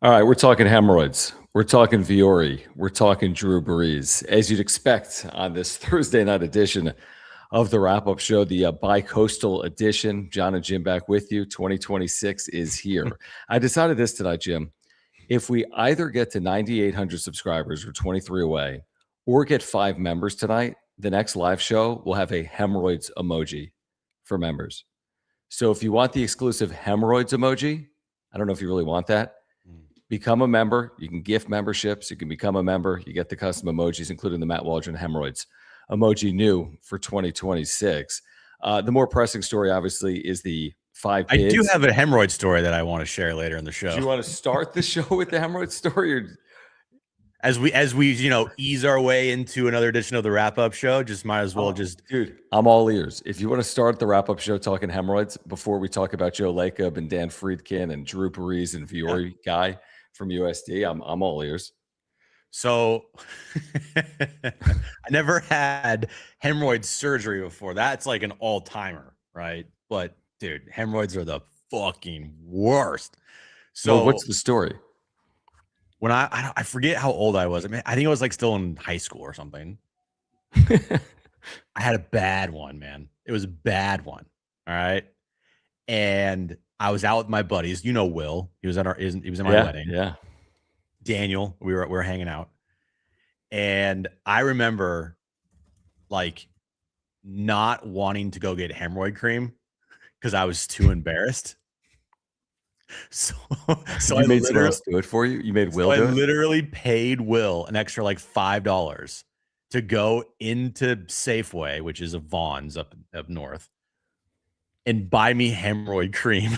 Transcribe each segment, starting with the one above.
All right, we're talking hemorrhoids. We're talking Vuori. We're talking Drew Brees. As you'd expect on this Thursday night edition of the wrap-up show, the bi-coastal edition. John and Jim back with you. 2026 is here. I decided this tonight, Jim. If we either get to 9,800 subscribers, we're 23 away, or get 5 members tonight, the next live show will have a hemorrhoids emoji for members. So if you want the exclusive hemorrhoids emoji, I don't know if you really want that. Become a member. You can gift memberships. You can become a member. You get the custom emojis, including the Matt Waldron hemorrhoids emoji new for 2026. The more pressing story, obviously, is the 5 bids. I do have a hemorrhoid story that I want to share later in the show. Do you want to start the show with the hemorrhoid story, or as we ease our way into another edition of the wrap-up show? Just might as well dude, I'm all ears. If you want to start the wrap-up show talking hemorrhoids before we talk about Joe Lacob and Dan Friedkin and Drew Brees and Vuori guy from USD, I'm all ears. So I never had hemorrhoid surgery before. That's like an all-timer, right? But dude, hemorrhoids are the fucking worst. So what's the story? When I forget how old I was. I mean, I think I was like still in high school or something. I had a bad one, man. It was a bad one. All right. And I was out with my buddies. You know, Will, he was in my wedding. Yeah. Daniel, we were hanging out. And I remember like not wanting to go get hemorrhoid cream because I was too embarrassed. So you made someone else do it for you? You made Will do it? I literally paid Will an extra like $5 to go into Safeway, which is a Vaughn's up north, and buy me hemorrhoid cream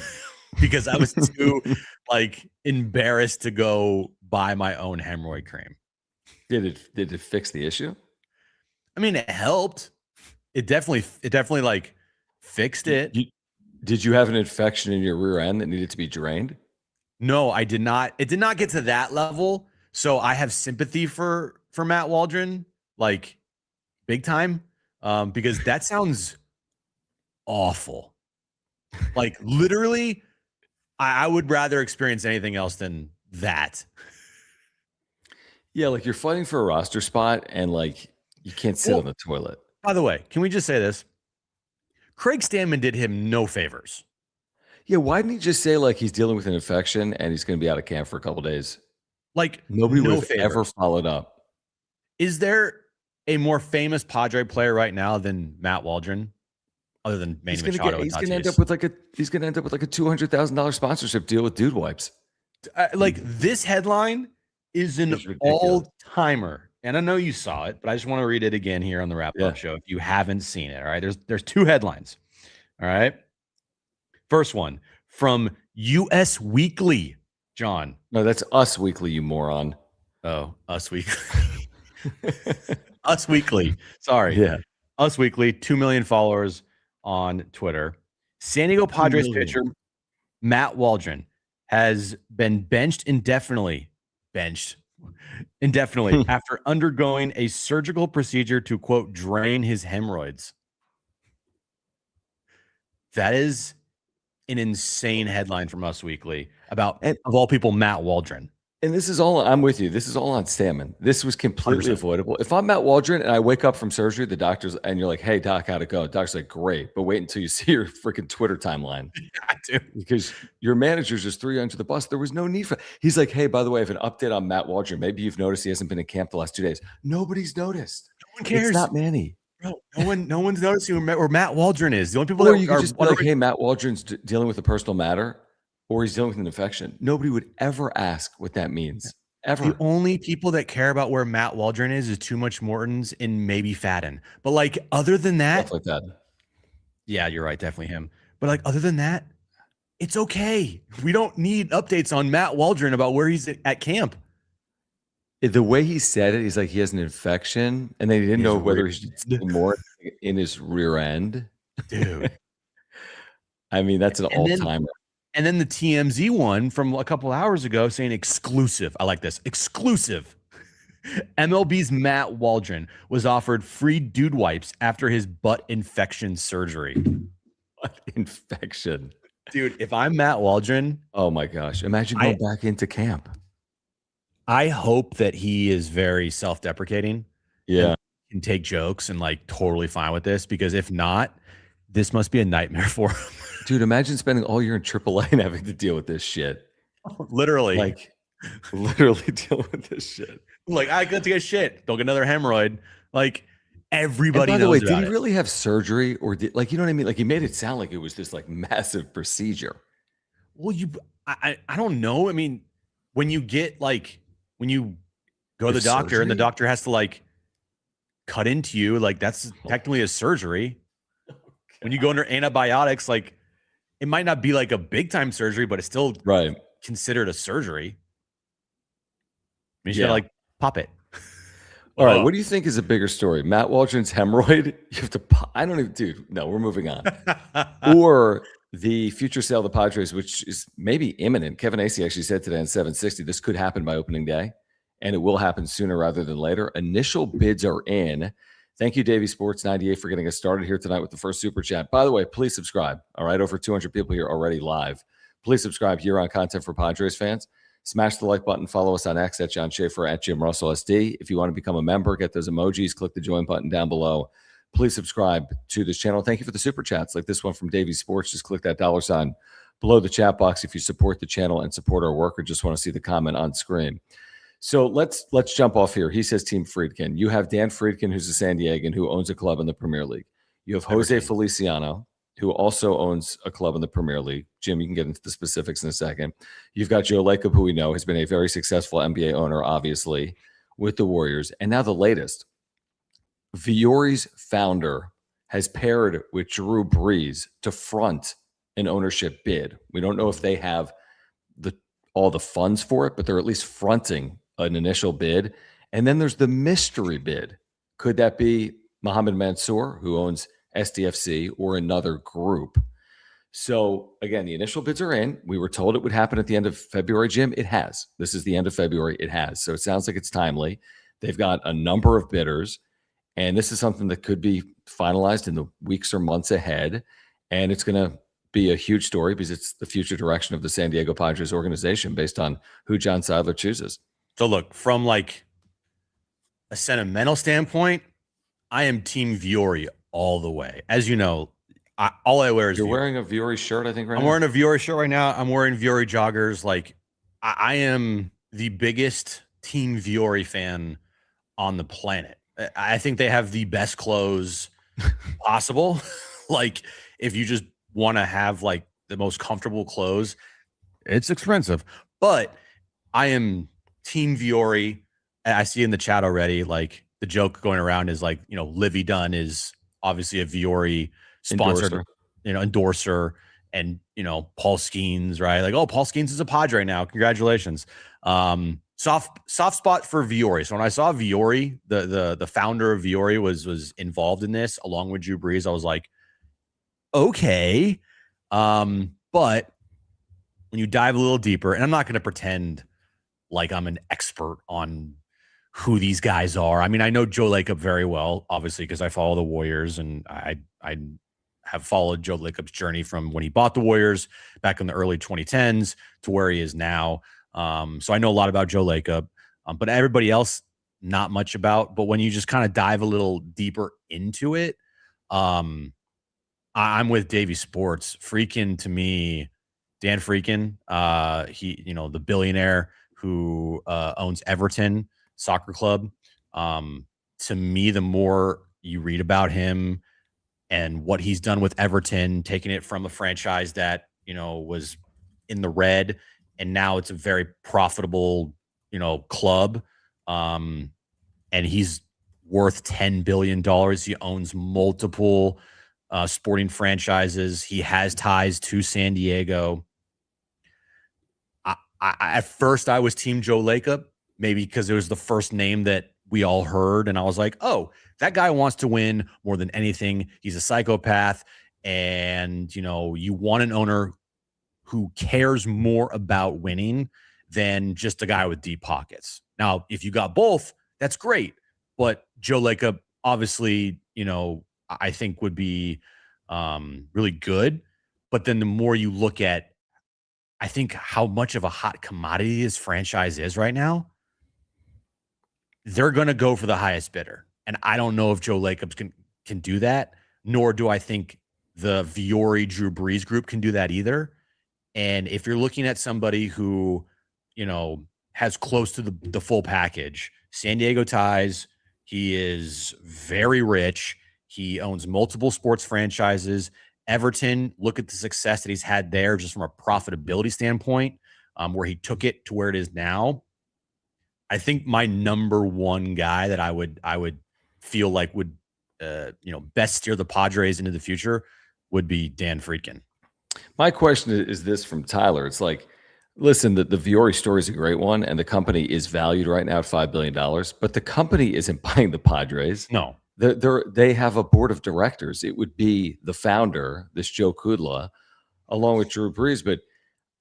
because I was too like embarrassed to go buy my own hemorrhoid cream. Did it fix the issue? I mean, it helped. It definitely like fixed it. Did you have an infection in your rear end that needed to be drained? No, I did not. It did not get to that level. So I have sympathy for Matt Waldron, like big time, because that sounds awful. Like literally, I would rather experience anything else than that. Yeah, like you're fighting for a roster spot and like you can't sit on the toilet. By the way, can we just say this? Craig Stanman did him no favors. Yeah, why didn't he just say like he's dealing with an infection and he's going to be out of camp for a couple days? Like nobody would have ever followed up. Is there a more famous Padre player right now than Matt Waldron, other than Manny Machado? He's going to end up with like a $200,000 sponsorship deal with Dude Wipes. Like this headline is an all-timer. And I know you saw it, but I just want to read it again here on the wrap-up show if you haven't seen it. All right. There's 2 headlines. All right. First one from US Weekly, John. No, that's Us Weekly, you moron. Oh, Us Weekly. Us Weekly. Sorry. Yeah. Us Weekly, 2 million followers on Twitter. San Diego Padres pitcher Matt Waldron has been benched indefinitely after undergoing a surgical procedure to, quote, drain his hemorrhoids. That is an insane headline from Us Weekly about, of all people, Matt Waldron. And this is all, I'm with you. This is all on Stanman. This was completely 100%. Avoidable. If I'm Matt Waldron and I wake up from surgery, the doctor's, and you're like, hey, doc, how'd it go? The doctor's like, great, but wait until you see your freaking Twitter timeline. Yeah, dude. Because your manager just threw you under the bus. There was no need for, he's like, hey, by the way, I have an update on Matt Waldron. Maybe you've noticed he hasn't been in camp the last 2 days. Nobody's noticed. No one cares. It's not Manny. Bro, no one's noticing where Matt Waldron is. The only people that you could just be like, hey, Matt Waldron's dealing with a personal matter, or he's dealing with an infection. Nobody would ever ask what that means. Ever. The only people that care about where Matt Waldron is Too Much Morton's and maybe Fadden. But like other than that, stuff like that. Yeah, you're right, definitely him. But like other than that, it's okay. We don't need updates on Matt Waldron about where he's at camp. The way he said it, he's like he has an infection, and they didn't know whether he should see more in his rear end. Dude, I mean that's an all-timer. And then the TMZ one from a couple hours ago saying exclusive. I like this. Exclusive. MLB's Matt Waldron was offered free dude wipes after his butt infection surgery. Butt infection. Dude, if I'm Matt Waldron, Oh my gosh. Imagine going back into camp. I hope that he is very self-deprecating and Yeah. can take jokes and like totally fine with this, because if not, this must be a nightmare for him. Dude, imagine spending all year in AAA and having to deal with this shit. Literally. Like, literally deal with this shit. Like, I got to get shit. Don't get another hemorrhoid. Like, And everybody by the way, knows did about he it. really have surgery or did, like, you know what I mean? Like, he made it sound like it was this like massive procedure. Well, I don't know. I mean, when you get like, when you go to the doctor and the Surgery? doctor has to like cut into you, like that's technically a surgery. When you go under antibiotics, like it might not be like a big time surgery, but it's still Right. considered a surgery. I mean, you Yeah. gotta like pop it. All right. What do you think is a bigger story? Matt Waldron's hemorrhoid? You have to, I don't even, dude. No, we're moving on. Or the future sale of the Padres, which is maybe imminent. Kevin Acee actually said today on 760, this could happen by opening day, and it will happen sooner rather than later. Initial bids are in. Thank you, Davey Sports 98, for getting us started here tonight with the first super chat. By the way, please subscribe. All right, over 200 people here already live. Please subscribe here on Content for Padres fans. Smash the like button. Follow us on X at John Schaefer, at Jim Russell SD. If you want to become a member, get those emojis. Click the join button down below. Please subscribe to this channel. Thank you for the super chats, like this one from Davey Sports. Just click that $ below the chat box if you support the channel and support our work, or just want to see the comment on screen. So let's jump off here. He says Team Friedkin. You have Dan Friedkin, who's a San Diegan, who owns a club in the Premier League. You have Jose Feliciano, who also owns a club in the Premier League. Jim, you can get into the specifics in a second. You've got Joe Lacob, who we know has been a very successful NBA owner, obviously, with the Warriors. And now the latest. Vuori's founder has paired with Drew Brees to front an ownership bid. We don't know if they have all the funds for it, but they're at least fronting an initial bid. And then there's the mystery bid. Could that be Mohammed Mansour, who owns SDFC, or another group? So again, the initial bids are in. We were told it would happen at the end of February, Jim. It has. This is the end of February. It has. So it sounds like it's timely. They've got a number of bidders, and this is something that could be finalized in the weeks or months ahead. And it's going to be a huge story because it's the future direction of the San Diego Padres organization based on who John Seidler chooses. So look, from like a sentimental standpoint, I am Team Vuori all the way. As you know, all I wear is You're Vuori. wearing a Vuori shirt, I think, right I'm now? wearing a Vuori shirt right now. I'm wearing Vuori joggers. Like I am the biggest Team Vuori fan on the planet. I think they have the best clothes possible. Like if you just want to have like the most comfortable clothes, it's expensive, but I am Team Vuori. I see in the chat already, like the joke going around is like, Livy Dunn is obviously a Vuori sponsored, endorser, and Paul Skeens, right? Like, oh, Paul Skeens is a Padre now. Congratulations. Soft spot for Vuori. So when I saw Vuori, the founder of Vuori was involved in this along with Drew Brees, I was like, okay. But when you dive a little deeper, and I'm not going to pretend like I'm an expert on who these guys are. I mean, I know Joe Lacob very well, obviously, because I follow the Warriors, and I have followed Joe Lacob's journey from when he bought the Warriors back in the early 2010s to where he is now. So I know a lot about Joe Lacob, but everybody else, not much about. But when you just kind of dive a little deeper into it, I'm with Davey Sports. Freakin, to me, Dan Freakin, he, the billionaire who owns Everton Soccer Club. To me, the more you read about him and what he's done with Everton, taking it from a franchise that, was in the red, and now it's a very profitable, club. And he's worth $10 billion. He owns multiple sporting franchises. He has ties to San Diego. At first, I was Team Joe Lacob, maybe because it was the first name that we all heard. And I was like, oh, that guy wants to win more than anything. He's a psychopath. And, you want an owner who cares more about winning than just a guy with deep pockets. Now, if you got both, that's great. But Joe Lacob, obviously, I think would be really good. But then the more you look at, I think, how much of a hot commodity this franchise is right now, they're going to go for the highest bidder. And I don't know if Joe Lacob can do that, nor do I think the Vuori Drew Brees group can do that either. And if you're looking at somebody who, has close to the full package, San Diego ties, he is very rich. He owns multiple sports franchises. Everton, look at the success that he's had there just from a profitability standpoint, where he took it to where it is now. I think my number one guy that I would feel like would best steer the Padres into the future would be Dan Friedkin. My question is this from Tyler. It's like, listen, the Vuori story is a great one, and the company is valued right now at $5 billion, but the company isn't buying the Padres. No. They have a board of directors. It would be the founder, this Joe Kudla, along with Drew Brees. But,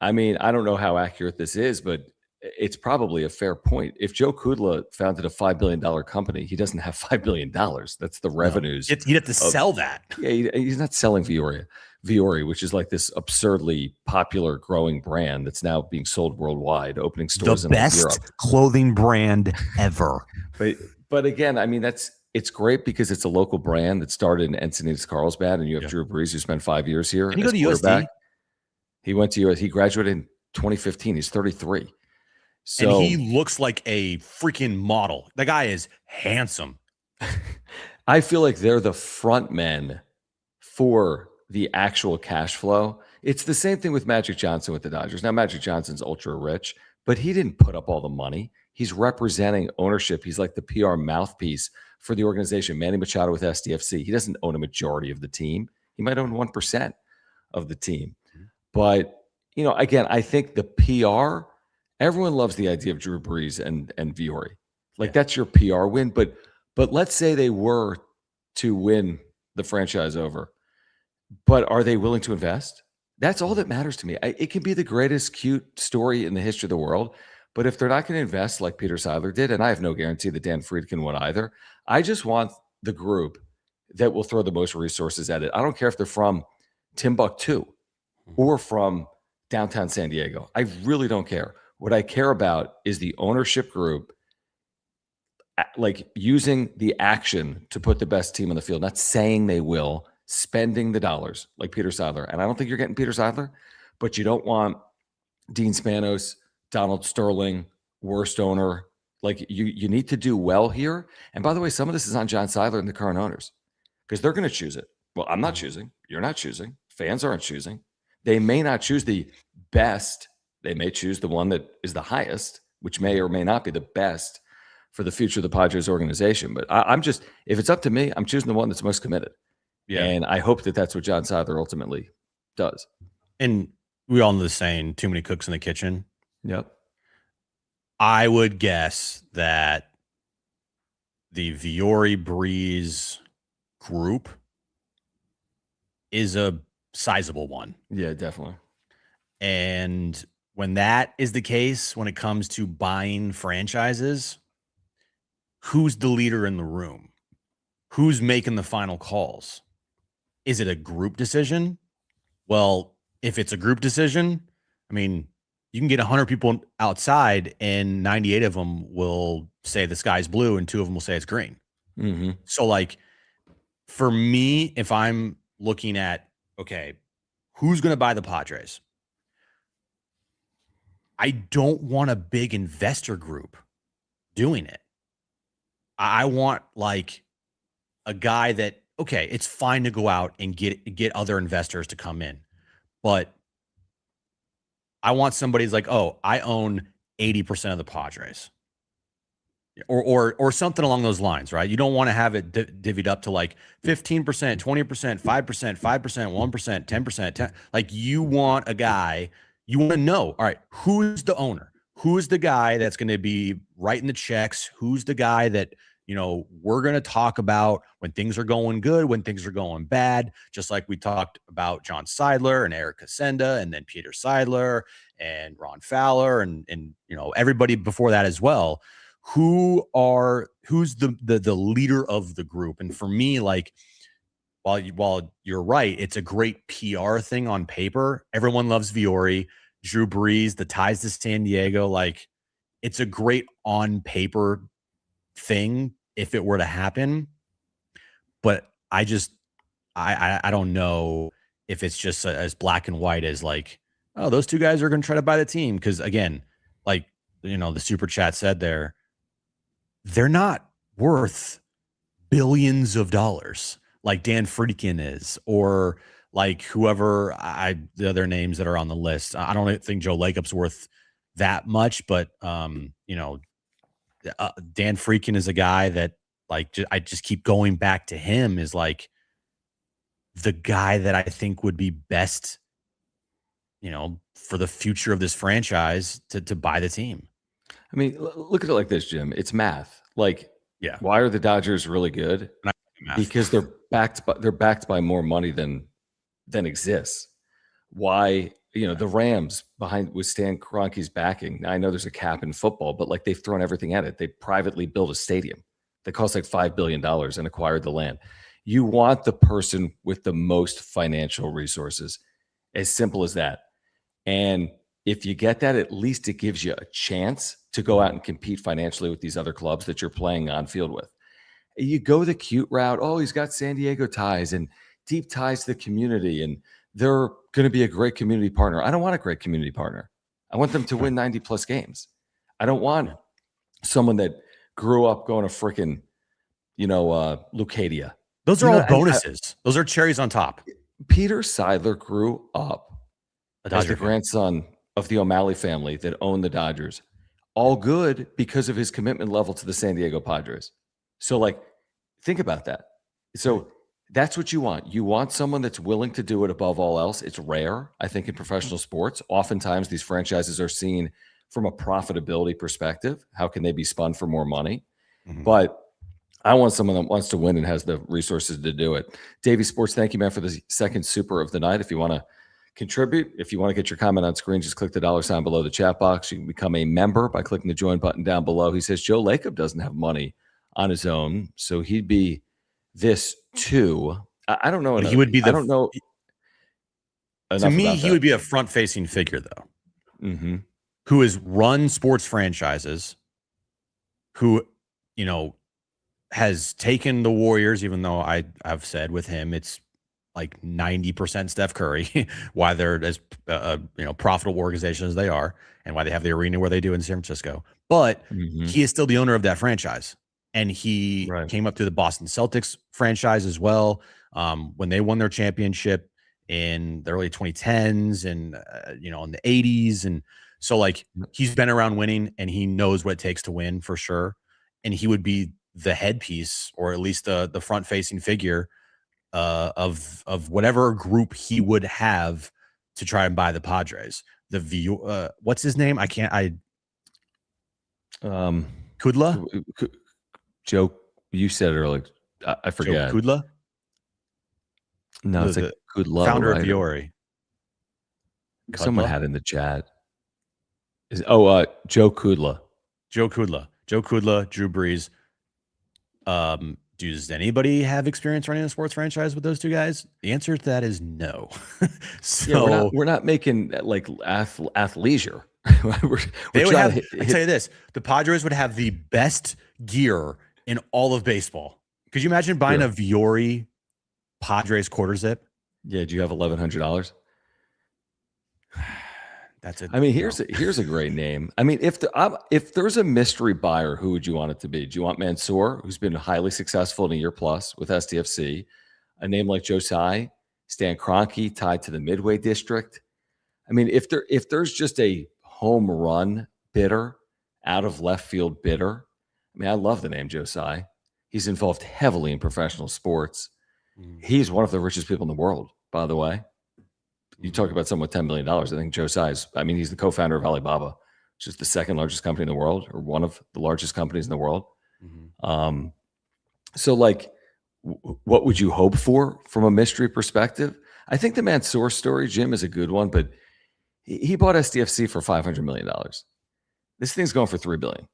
I mean, I don't know how accurate this is, but it's probably a fair point. If Joe Kudla founded a $5 billion company, he doesn't have $5 billion. That's the revenues. You'd have to sell that. Yeah, he's not selling Vuori, which is like this absurdly popular growing brand that's now being sold worldwide, opening stores in Europe. The best clothing brand ever. But again, I mean, it's great because it's a local brand that started in Encinitas, Carlsbad, and you have Drew Brees, who spent 5 years here. Did he go to USD? He went to US. He graduated in 2015. He's 33. So, and he looks like a freaking model. The guy is handsome. I feel like they're the front men for the actual cash flow. It's the same thing with Magic Johnson with the Dodgers. Now, Magic Johnson's ultra rich, but he didn't put up all the money. He's representing ownership. He's like the PR mouthpiece for the organization. Manny Machado with SDFC. He doesn't own a majority of the team. He might own 1% of the team. But, again, I think the PR, everyone loves the idea of Drew Brees and Vuori. Like, that's your PR win. But let's say they were to win the franchise over. But are they willing to invest? That's all that matters to me. It can be the greatest cute story in the history of the world. But if they're not going to invest like Peter Seidler did, and I have no guarantee that Dan Friedkin would either, I just want the group that will throw the most resources at it. I don't care if they're from Timbuktu or from downtown San Diego. I really don't care. What I care about is the ownership group, like using the action to put the best team on the field, not saying they will, spending the dollars like Peter Seidler. And I don't think you're getting Peter Seidler, but you don't want Dean Spanos, Donald Sterling, worst owner. Like you need to do well here. And by the way, some of this is on John Seidler and the current owners because they're going to choose it. Well, I'm not choosing. You're not choosing. Fans aren't choosing. They may not choose the best. They may choose the one that is the highest, which may or may not be the best for the future of the Padres organization. But I'm just, if it's up to me, I'm choosing the one that's most committed. Yeah. And I hope that that's what John Seidler ultimately does. And we all know the saying, too many cooks in the kitchen. Yep. I would guess that the Vuori Brees group is a sizable one. Yeah, definitely. And when that is the case, when it comes to buying franchises, who's the leader in the room? Who's making the final calls? Is it a group decision? Well, if it's a group decision, I mean, you can get 100 people outside and 98 of them will say the sky's blue and 2 of them will say it's green. Mm-hmm. So like for me, if I'm looking at, okay, who's going to buy the Padres? I don't want a big investor group doing it. I want like a guy that, okay, it's fine to go out and get other investors to come in, but I want somebody who's like, oh, I own 80% of the Padres, or something along those lines, right? You don't want to have it divvied up to like 15%, 20%, 5%, 5%, 1%, 10%, 10. Like you want a guy, you want to know, all right, who's the owner? Who's the guy that's going to be writing the checks? Who's the guy that, we're going to talk about when things are going good, when things are going bad, just like we talked about John Seidler and Eric Casenda and then Peter Seidler and Ron Fowler and everybody before that as well. Who's the leader of the group? And for me, like while you're right, it's a great PR thing on paper. Everyone loves Vuori, Drew Brees, the ties to San Diego. Like, it's a great on paper thing if it were to happen. But I don't know if it's just as black and white as like, oh, those two guys are going to try to buy the team. Because again, like, the super chat said there, they're not worth billions of dollars like Dan Friedkin is, or like whoever the other names that are on the list. I don't think Joe Lacob's worth that much, but Dan Friedkin is a guy that like I just keep going back to him is like the guy that I think would be best, for the future of this franchise to buy the team. I mean, look at it like this, Jim. It's math. Like, Yeah. why are the Dodgers really good? Because they're backed by more money than exists. Why, the Rams behind with Stan Kroenke's backing. Now, I know there's a cap in football, but like they've thrown everything at it. They privately built a stadium that cost like $5 billion and acquired the land. You want the person with the most financial resources, as simple as that. And if you get that, at least it gives you a chance to go out and compete financially with these other clubs that you're playing on field with. You go the cute route. Oh, he's got San Diego ties and deep ties to the community, and they're going to be a great community partner. I don't want a great community partner. I want them to win 90 plus games. I don't want someone that grew up going to freaking, Lucadia. Those are all bonuses. Those are cherries on top. Peter Seidler grew up as the grandson of the O'Malley family that owned the Dodgers. All good because of his commitment level to the San Diego Padres. So, like, think about that. So that's what you want. You want someone that's willing to do it above all else. It's rare, I think, in professional sports. Oftentimes, these franchises are seen from a profitability perspective. How can they be spun for more money? Mm-hmm. But I want someone that wants to win and has the resources to do it. Davey Sports, thank you, man, for the second super of the night. If you want to contribute, if you want to get your comment on screen, just click the $sign below the chat box. You can become a member by clicking the join button down below. He says Joe Lacob doesn't have money on his own, so he'd be this too. I don't know. He would be. I don't know. To me, he would be a front-facing figure, though, who has run sports franchises, who has taken the Warriors. Even though I've said with him, it's like 90% Steph Curry, why they're as profitable organization as they are, and why they have the arena where they do in San Francisco. But he is still the owner of that franchise. And he came up through the Boston Celtics franchise as well when they won their championship in the early 2010s and, in the 80s. And so, like, he's been around winning and he knows what it takes to win for sure. And he would be the headpiece, or at least the front-facing figure of whatever group he would have to try and buy the Padres. What's his name? Kudla? Joe, you said it earlier. I forget. Joe Kudla? No, it's like Kudla. Founder of Vuori. Someone had in the chat. Joe Kudla. Joe Kudla, Drew Brees. Does anybody have experience running a sports franchise with those two guys? The answer to that is no. So we're not making like athleisure. They would have. I tell you this: the Padres would have the best gear in all of baseball. Could you imagine buying a Vuori Padres quarter zip? Yeah, do you have $1,100? That's it. I mean, here's a great name. I mean, if there's a mystery buyer, who would you want it to be? Do you want Mansoor, who's been highly successful in a year plus with STFC? A name like Josiah, Stan Kroenke, tied to the Midway District. I mean, if there's just a home run bidder, out of left field bidder. I mean, I love the name Josiah. He's involved heavily in professional sports. He's one of the richest people in the world, by the way. You talk about someone with $10 million. I think Josiah's, he's the co-founder of Alibaba, which is the second largest company in the world, or one of the largest companies in the world. So, like, what would you hope for from a mystery perspective? I think the Mansoor story, Jim, is a good one, but he bought SDFC for $500 million. This thing's going for $3 billion.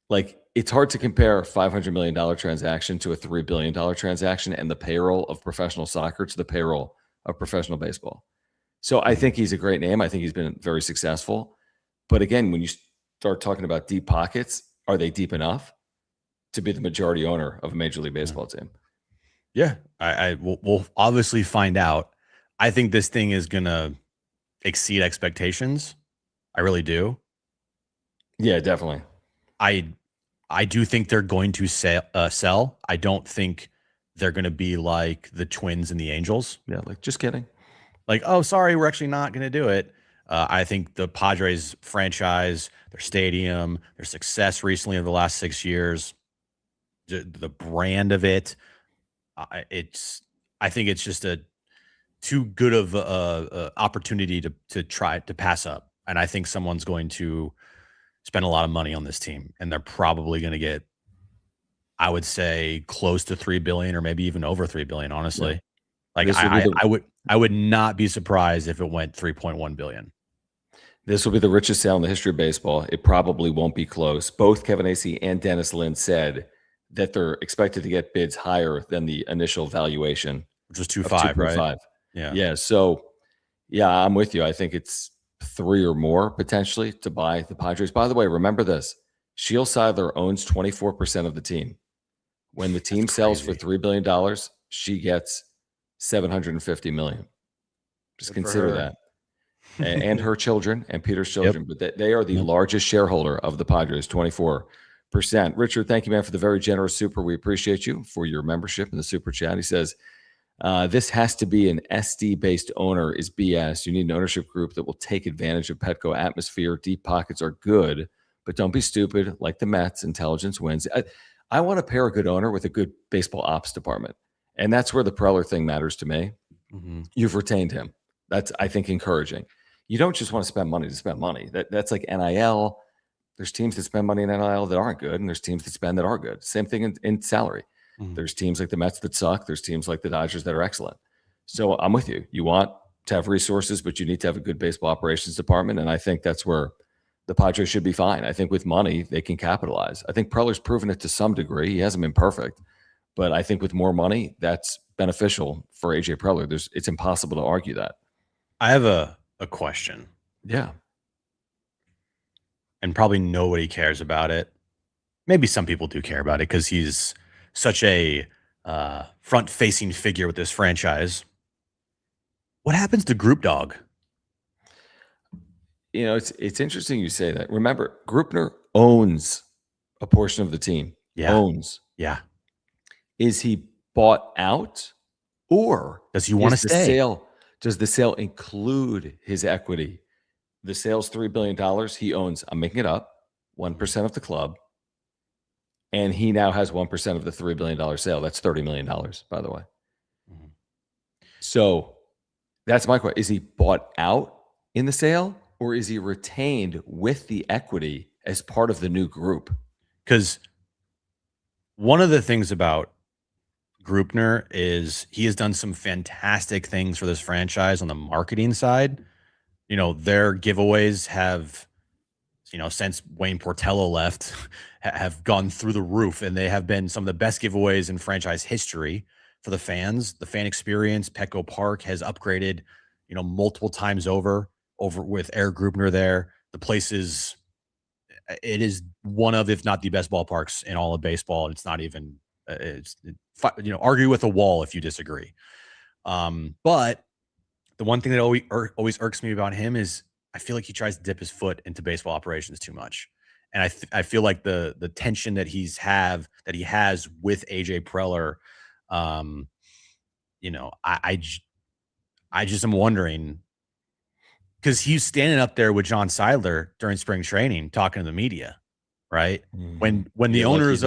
Like, it's hard to compare a $500 million transaction to a $3 billion transaction and the payroll of professional soccer to the payroll of professional baseball. So I think he's a great name. I think he's been very successful. But again, when you start talking about deep pockets, are they deep enough to be the majority owner of a Major League Baseball team? Yeah, we'll obviously find out. I think this thing is gonna exceed expectations. I really do. Yeah, definitely. I do think they're going to sell. I don't think they're going to be like the Twins and the Angels. Yeah, like, just kidding. Like, oh, sorry, we're actually not going to do it. I think the Padres franchise, their stadium, their success recently over the last 6 years, the brand of it, I think it's just a too good of a opportunity to try to pass up. And I think someone's going to spend a lot of money on this team, and they're probably going to get, I would say, close to 3 billion or maybe even over 3 billion, honestly. Yeah. Like I would not be surprised if it went 3.1 billion. This will be the richest sale in the history of baseball. It probably won't be close. Both Kevin Acee and Dennis Lin said that they're expected to get bids higher than the initial valuation, which was 2.5, right? Yeah. Yeah. So, yeah, I'm with you. I think it's 3 or more potentially to buy the Padres. By the way, remember this: Sheil Seidler owns 24% of the team. When the team sells for $3 billion, she gets $750 million. Just consider that. And her children and Peter's children, but they are the largest shareholder of the Padres, 24%. Richard, thank you, man, for the very generous super. We appreciate you for your membership in the super chat. He says, this has to be an SD-based owner is BS. You need an ownership group that will take advantage of Petco atmosphere. Deep pockets are good, but don't be stupid like the Mets. Intelligence wins. I want to pair a good owner with a good baseball ops department. And that's where the Preller thing matters to me. Mm-hmm. You've retained him. That's, I think, encouraging. You don't just want to spend money to spend money. That's like NIL. There's teams that spend money in NIL that aren't good, and there's teams that spend that are good. Same thing in salary. Mm-hmm. There's teams like the Mets that suck. There's teams like the Dodgers that are excellent. So I'm with you. You want to have resources, but you need to have a good baseball operations department, and I think that's where the Padres should be fine. I think with money, they can capitalize. I think Preller's proven it to some degree. He hasn't been perfect, but I think with more money, that's beneficial for AJ Preller. It's impossible to argue that. I have a question. Yeah. And probably nobody cares about it. Maybe some people do care about it because he's such a front-facing figure with this franchise. What happens to Group Dog? You know, it's interesting you say that. Remember, Grupner owns a portion of the team. Yeah. Owns. Yeah. Is he bought out, or does he want to stay? Does the sale include his equity? The sale's $3 billion. He owns, I'm making it up, 1% of the club. And he now has 1% of the $3 billion sale. That's $30 million, by the way. Mm-hmm. So that's my question. Is he bought out in the sale, or is he retained with the equity as part of the new group? Because one of the things about Grupner is he has done some fantastic things for this franchise on the marketing side. You know, their giveaways have, you know, since Wayne Portello left, have gone through the roof, and they have been some of the best giveaways in franchise history for the fans. The fan experience, Petco Park has upgraded, you know, multiple times over with Eric Grupner there. The place is, it is one of, if not the best ballparks in all of baseball. It's not even, you know, argue with a wall if you disagree. But the one thing that always irks me about him is I feel like he tries to dip his foot into baseball operations too much. And I feel like the tension that he has with AJ Preller, you know, I just am wondering, because he's standing up there with John Seidler during spring training talking to the media, right? Mm-hmm. When the owner is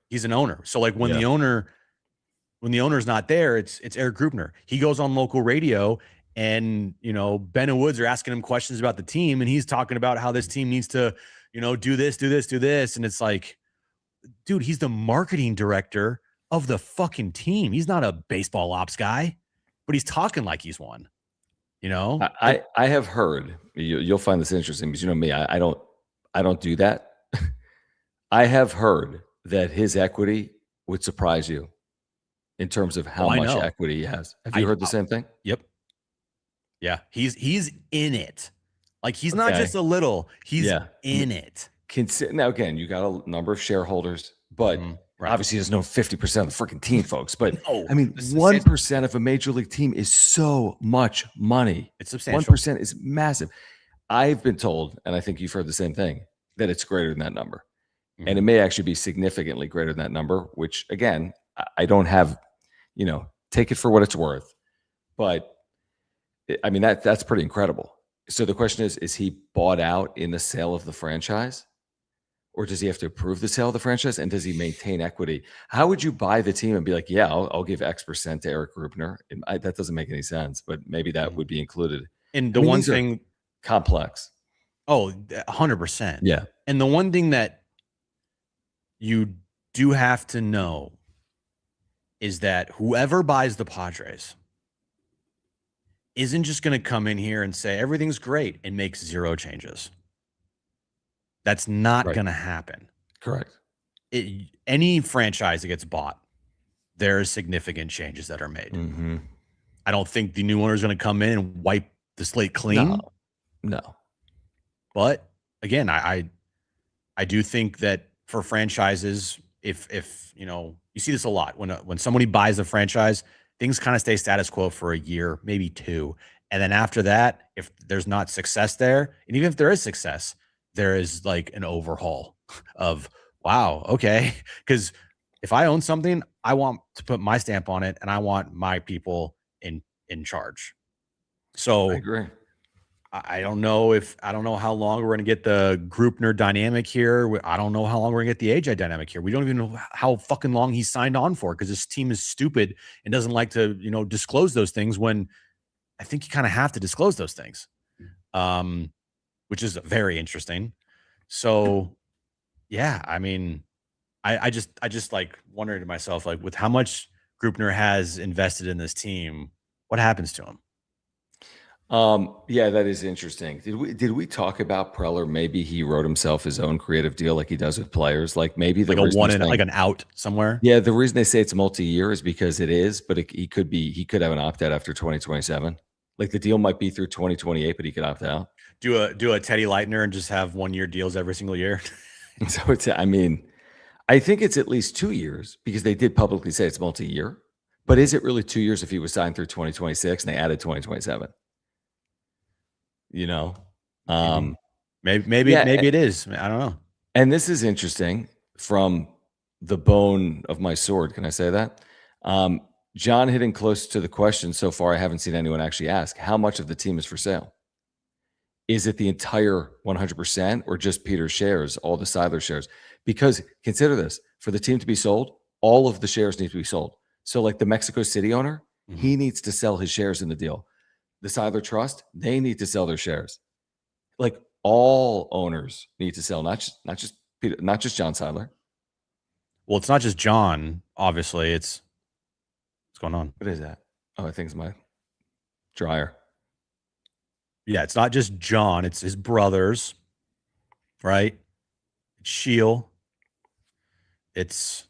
he's an owner. So like when the owner's not there, it's Eric Grupner. He goes on local radio, and, you know, Ben and Woods are asking him questions about the team, and he's talking about how this team needs to, you know, do this. And it's like, dude, he's the marketing director of the fucking team. He's not a baseball ops guy, but he's talking like he's one, you know? I have heard, you'll find this interesting because, you know me, I don't do that. I have heard that his equity would surprise you in terms of how I much know. equity he has. Have you heard the same thing? Yep. Yeah. He's in it. Like he's not Okay. just a little, he's Yeah. in it. Now, again, you got a number of shareholders, but Right. obviously he doesn't own 50% of the freaking team, folks. But No, I mean, it's 1% of a major league team is so much money. It's substantial. 1% is massive. I've been told, and I think you've heard the same thing, that it's greater than that number. And it may actually be significantly greater than that number, which again, I don't have, take it for what it's worth. But I mean, that's pretty incredible. So the question is he bought out in the sale of the franchise? Or does he have to approve the sale of the franchise? And does he maintain equity? How would you buy the team and be like, yeah, I'll give X% to Eric Rubner? That doesn't make any sense, but maybe that would be included. And the one thing complex. Oh, 100%. Yeah. And the one thing that you do have to know is that whoever buys the Padres isn't just going to come in here and say everything's great and make 0 changes. That's not going to happen. Correct. Any franchise that gets bought, there are significant changes that are made. I don't think the new owner is going to come in and wipe the slate clean. No. But again, I do think that for franchises, if you see this a lot when somebody buys a franchise, things kind of stay status quo for a year, maybe 2. And then after that, if there's not success there, and even if there is success, there is like an overhaul of, wow, okay. Because if I own something, I want to put my stamp on it and I want my people in charge. So I agree. I don't know how long we're going to get the Grupner dynamic here. I don't know how long we're going to get the AJ dynamic here. We don't even know how fucking long he's signed on for because this team is stupid and doesn't like to, disclose those things when I think you kind of have to disclose those things, which is very interesting. So, yeah, I mean, I just like wondering to myself, like with how much Grupner has invested in this team, what happens to him? Yeah, that is interesting. Did we talk about Preller? Maybe he wrote himself his own creative deal like he does with players. Like maybe the like a one in, like an out somewhere. Yeah, the reason they say it's multi-year is because it is, but he could have an opt-out after 2027. Like the deal might be through 2028, but he could opt out. Do a Teddy Leitner and just have 1-year deals every single year. So I think it's at least 2 years because they did publicly say it's multi-year. But is it really 2 years if he was signed through 2026 and they added 2027? Maybe it is. I don't know. And this is interesting from the bone of my sword. Can I say that? John hitting close to the question so far. I haven't seen anyone actually ask how much of the team is for sale. Is it the entire 100% or just Peter's shares, all the Seidler shares? Because consider this, for the team to be sold, all of the shares need to be sold. So like the Mexico City owner, he needs to sell his shares in the deal. The Seidler Trust, they need to sell their shares. Like all owners need to sell, not just Peter, not just John Seidler. Well, it's not just John, obviously. What's going on? What is that? Oh, I think it's my dryer. Yeah, it's not just John, it's his brothers, right? It's Shield. It's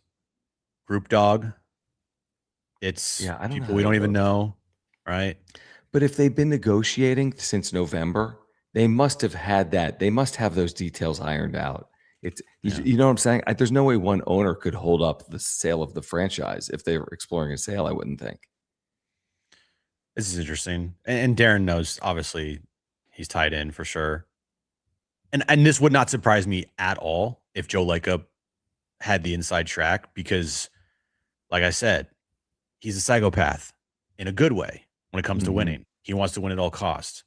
Group Dog. It's people we don't even know, right? But if they've been negotiating since November, they must have had that. They must have those details ironed out. You know what I'm saying? There's no way one owner could hold up the sale of the franchise if they were exploring a sale, I wouldn't think. This is interesting. And Darren knows, obviously, he's tied in for sure. And this would not surprise me at all if Joe Lacob had the inside track because, like I said, he's a psychopath in a good way when it comes to winning. He wants to win at all costs.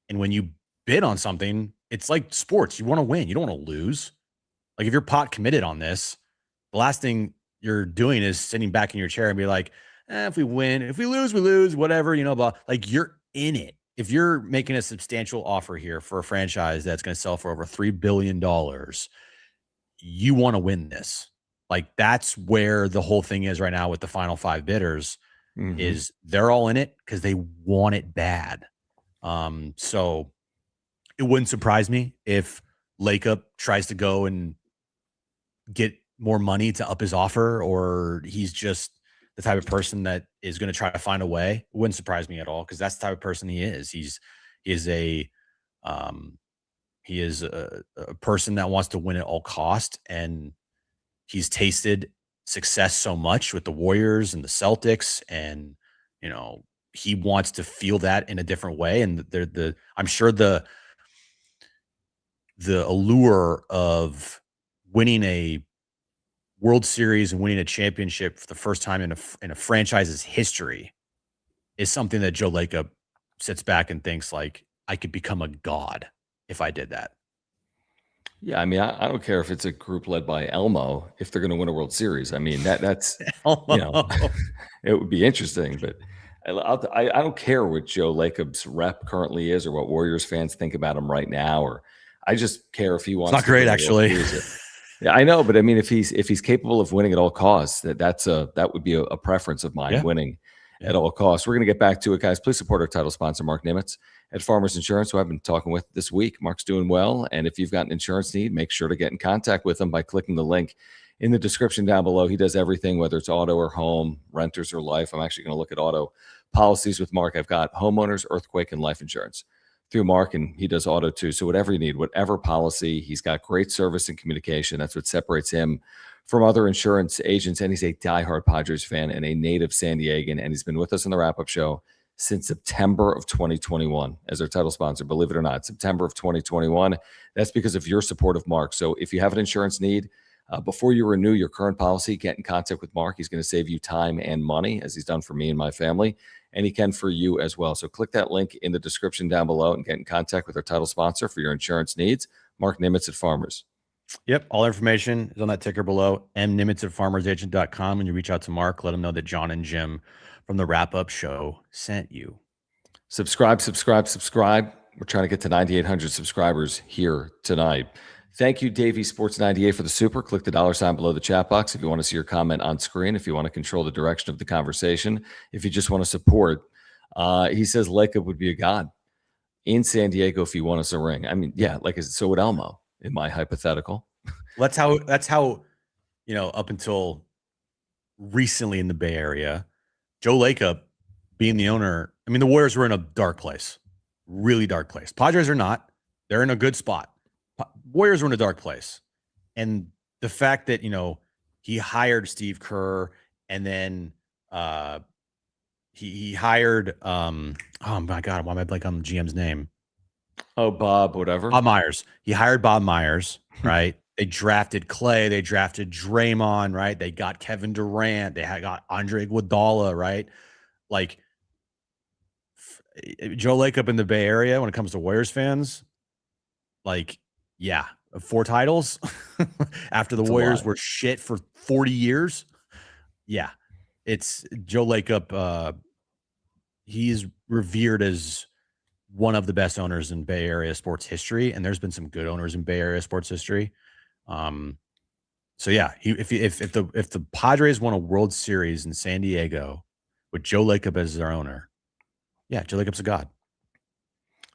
And when you bid on something, it's like sports. You want to win. You don't want to lose. Like if you're pot committed on this, the last thing you're doing is sitting back in your chair and be like, if we win, if we lose, whatever, blah. Like you're in it. If you're making a substantial offer here for a franchise that's going to sell for over $3 billion, you want to win this. Like that's where the whole thing is right now with the final 5 bidders is they're all in it because they want it bad. So it wouldn't surprise me if Lacob tries to go and get more money to up his offer, or he's just the type of person that is going to try to find a way. It wouldn't surprise me at all, because that's the type of person he is. He is a um, he is a person that wants to win at all cost, and he's tasted success so much with the Warriors and the Celtics, and he wants to feel that in a different way. And I'm sure the allure of winning a World Series and winning a championship for the first time in a franchise's history is something that Joe Lacob sits back and thinks, like, I could become a god if I did that. Yeah, I mean, I don't care if it's a group led by Elmo if they're going to win a World Series. I mean, that's it would be interesting, but I don't care what Joe Lacob's rep currently is or what Warriors fans think about him right now. Or I just care if he wants. It's not great, actually. Yeah, I know, but I mean, if he's capable of winning at all costs, that would be a preference of mine, winning at all costs. We're going to get back to it, guys. Please support our title sponsor, Mark Nimitz at Farmers Insurance, who I've been talking with this week. Mark's doing well, and if you've got an insurance need, make sure to get in contact with him by clicking the link in the description down below. He does everything, whether it's auto or home, renters or life. I'm actually going to look at auto policies with Mark. I've got homeowners, earthquake, and life insurance through Mark, and he does auto too. So whatever you need, whatever policy, he's got great service and communication. That's what separates him from other insurance agents. And he's a diehard Padres fan and a native San Diegan. And he's been with us on the wrap-up show since September of 2021 as our title sponsor. Believe it or not, September of 2021. That's because of your support of Mark. So if you have an insurance need, before you renew your current policy, get in contact with Mark. He's going to save you time and money, as he's done for me and my family, and he can for you as well. So click that link in the description down below and get in contact with our title sponsor for your insurance needs, Mark Nimitz at Farmers. Yep. All information is on that ticker below, mnimitz at farmersagent.com. When you reach out to Mark, let him know that John and Jim from the wrap-up show sent you. Subscribe. We're trying to get to 9,800 subscribers here tonight. Thank you, Davey Sports 98, for the super. Click the $sign below the chat box if you want to see your comment on screen, if you want to control the direction of the conversation, if you just want to support. He says Lacob would be a god in San Diego if he won us a ring. I mean, yeah, so would Elmo in my hypothetical. That's how up until recently in the Bay Area, Joe Lacob being the owner, I mean, the Warriors were in a dark place, really dark place. Padres are not. They're in a good spot. Warriors were in a dark place. And the fact that, he hired Steve Kerr, and then he hired, oh my God, why am I blanking on the GM's name? Oh, Bob Myers. He hired Bob Myers, right? They drafted Clay. They drafted Draymond, right? They got Kevin Durant. They got Andre Iguodala, right? Like, Joe Lacob in the Bay Area, when it comes to Warriors fans, like, yeah, 4 titles after the Warriors were shit for 40 years. Yeah, it's Joe Lacob. He's revered as one of the best owners in Bay Area sports history, and there's been some good owners in Bay Area sports history. So yeah, if the Padres won a World Series in San Diego with Joe Lacob as their owner, yeah, Joe Lacob's a god.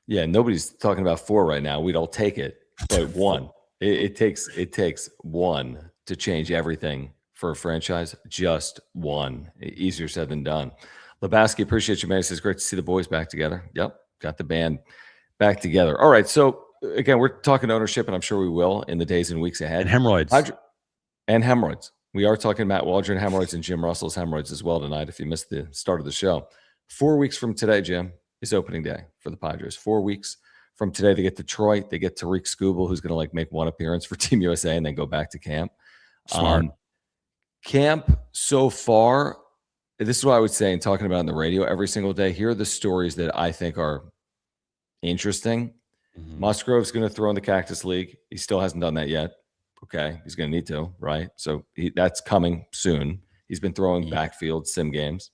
Yeah, nobody's talking about 4 right now. We'd all take it. But 1, it takes 1 to change everything for a franchise. Just 1. Easier said than done. Lebowski, appreciate you, man. It says great to see the boys back together. Yep, got the band back together. All right, so again, we're talking ownership, and I'm sure we will in the days and weeks ahead. And hemorrhoids. And hemorrhoids. We are talking Matt Waldron hemorrhoids and Jim Russell's hemorrhoids as well tonight, if you missed the start of the show. 4 weeks from today, Jim, is opening day for the Padres. 4 weeks from today, they get Detroit. They get Tariq Skubal, who's going to make one appearance for Team USA and then go back to camp. Smart. Camp so far, this is what I would say, and talking about on the radio every single day, here are the stories that I think are interesting. Mm-hmm. Musgrove's going to throw in the Cactus League. He still hasn't done that yet. Okay, he's going to need to, right? So that's coming soon. He's been throwing backfield sim games.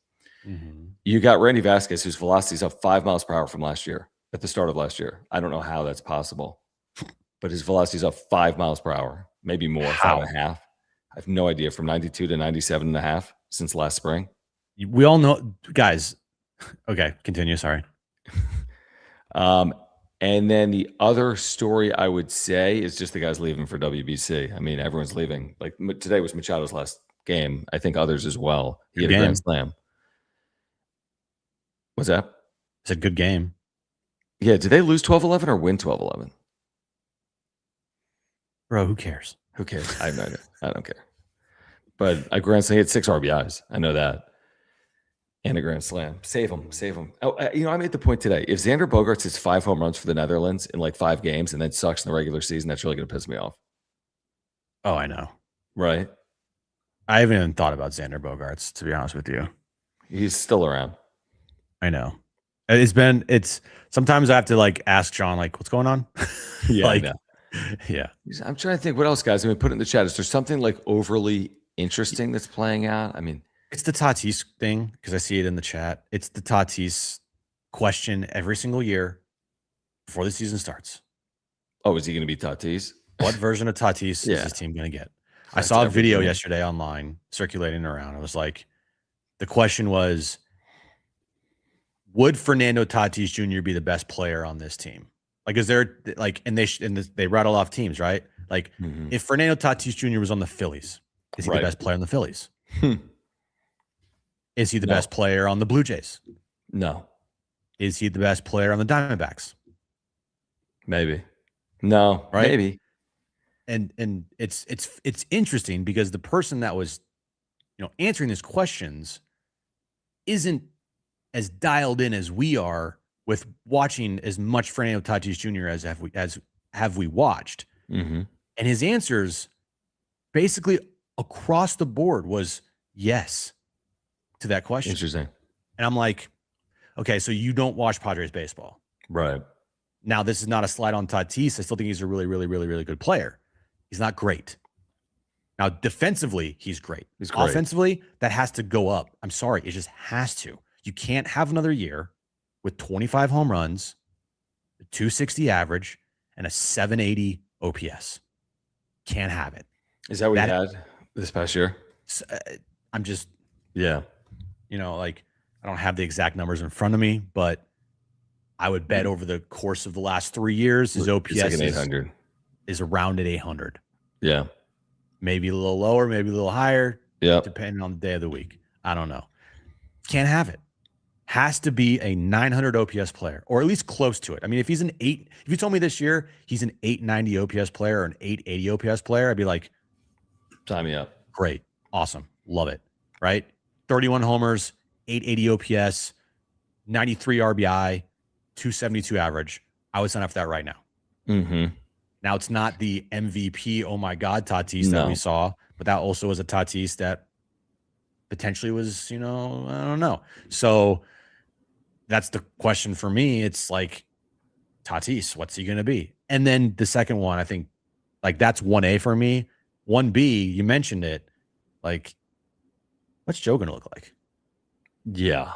Mm-hmm. You got Randy Vasquez, whose velocity is up 5 miles per hour from last year. At the start of last year. I don't know how that's possible, but his velocity is up 5 miles per hour, maybe more, 5.5. I have no idea, from 92 to 97.5 since last spring. We all know, guys. Okay, continue. Sorry. And then the other story I would say is just the guys leaving for WBC. I mean, everyone's leaving. Like today was Machado's last game. I think others as well. He had a grand slam. What's that? I said good game. Yeah. Did they lose 12-11 or win 12-11? Bro, who cares? Who cares? I have no idea. I don't care. But a grand slam, he had 6 RBIs. I know that. And a grand slam. Save him. Save him. Oh, I made the point today. If Xander Bogaerts hits 5 home runs for the Netherlands in like 5 games and then sucks in the regular season, that's really going to piss me off. Oh, I know. Right? I haven't even thought about Xander Bogaerts, to be honest with you. He's still around. I know. Sometimes I have to like ask John, like, what's going on? Yeah. Like, yeah. I'm trying to think what else, guys. I mean, put it in the chat. Is there something like overly interesting that's playing out? I mean, it's the Tatis thing because I see it in the chat. It's the Tatis question every single year before the season starts. Oh, is he going to be Tatis? What version of Tatis is this team going to get? I saw a video yesterday online circulating around. It was like, the question was, would Fernando Tatis Jr. be the best player on this team? Like, is there like, and they rattle off teams, right? Like, if Fernando Tatis Jr. was on the Phillies, is he the best player on the Phillies? Is he the best player on the Blue Jays? No. Is he the best player on the Diamondbacks? Maybe. No. Right? Maybe. And it's interesting because the person that was, answering these questions isn't as dialed in as we are with watching as much Fernando Tatis Jr. as have we watched. And his answers basically across the board was yes to that question. Interesting. And I'm like, okay, so you don't watch Padres baseball. Right. Now, this is not a slide on Tatis. I still think he's a really, really, really, really good player. He's not great. Now, defensively, he's great. He's great. Offensively, that has to go up. I'm sorry. It just has to. You can't have another year with 25 home runs, a 260 average, and a 780 OPS. Can't have it. Is that what you had this past year? I'm just, yeah. Like, I don't have the exact numbers in front of me, but I would bet over the course of the last 3 years, his OPS like 800. Is around at 800. Yeah. Maybe a little lower, maybe a little higher. Yeah. Depending on the day of the week. I don't know. Can't have it. Has to be a 900 OPS player, or at least close to it. I mean, if you told me this year he's an 890 OPS player or an 880 OPS player, I'd be like, sign me up. Great. Awesome. Love it. Right? 31 homers, 880 OPS, 93 RBI, 272 average. I would sign up for that right now. Now, it's not the MVP, oh my God, Tatis that we saw, but that also was a Tatis that potentially was, I don't know. So that's the question for me. It's like, Tatis, what's he going to be? And then the second one, I think, like, that's 1A for me. 1B, you mentioned it. Like, what's Joe going to look like? Yeah.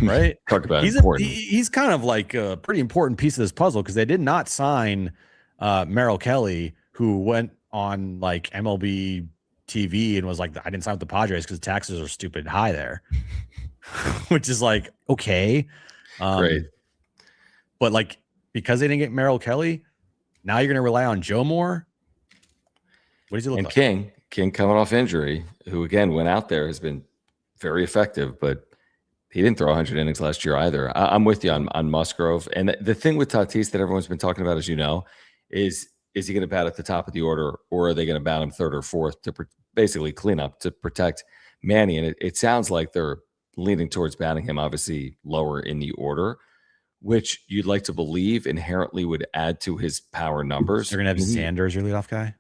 Right? Talk about he's kind of like a pretty important piece of this puzzle because they did not sign Merrill Kelly, who went on like MLB TV and was like, I didn't sign with the Padres because taxes are stupid high there, which is like, okay. Great. But like, because they didn't get Merrill Kelly, now you're going to rely on Joe more. What does he look like? King coming off injury, who again went out there, has been very effective, but he didn't throw 100 innings last year either. I'm with you on Musgrove. And the thing with Tatis that everyone's been talking about, as you know, is he going to bat at the top of the order, or are they going to bat him third or fourth to basically clean up, to protect Manny? And it sounds like they're leaning towards batting him obviously lower in the order, which you'd like to believe inherently would add to his power numbers. They're going to have Xander as your leadoff guy?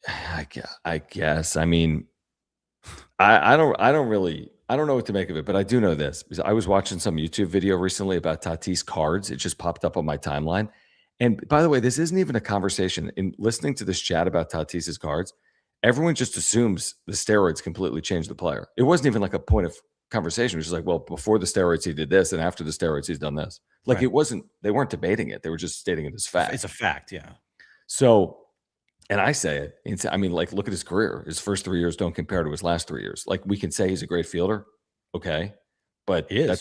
I guess. I mean, I don't know what to make of it, but I do know this because I was watching some YouTube video recently about Tatis cards. It just popped up on my timeline. And by the way, this isn't even a conversation. In listening to this chat about Tatis's cards, everyone just assumes the steroids completely changed the player. It wasn't even like a point of conversation. It was just like, well, before the steroids, he did this, and after the steroids, he's done this. Like right. It wasn't, they weren't debating it. They were just stating it as fact. It's a fact, yeah. So, and I say it, I mean, like, look at his career. His first 3 years don't compare to his last 3 years. Like, we can say he's a great fielder. Okay. But that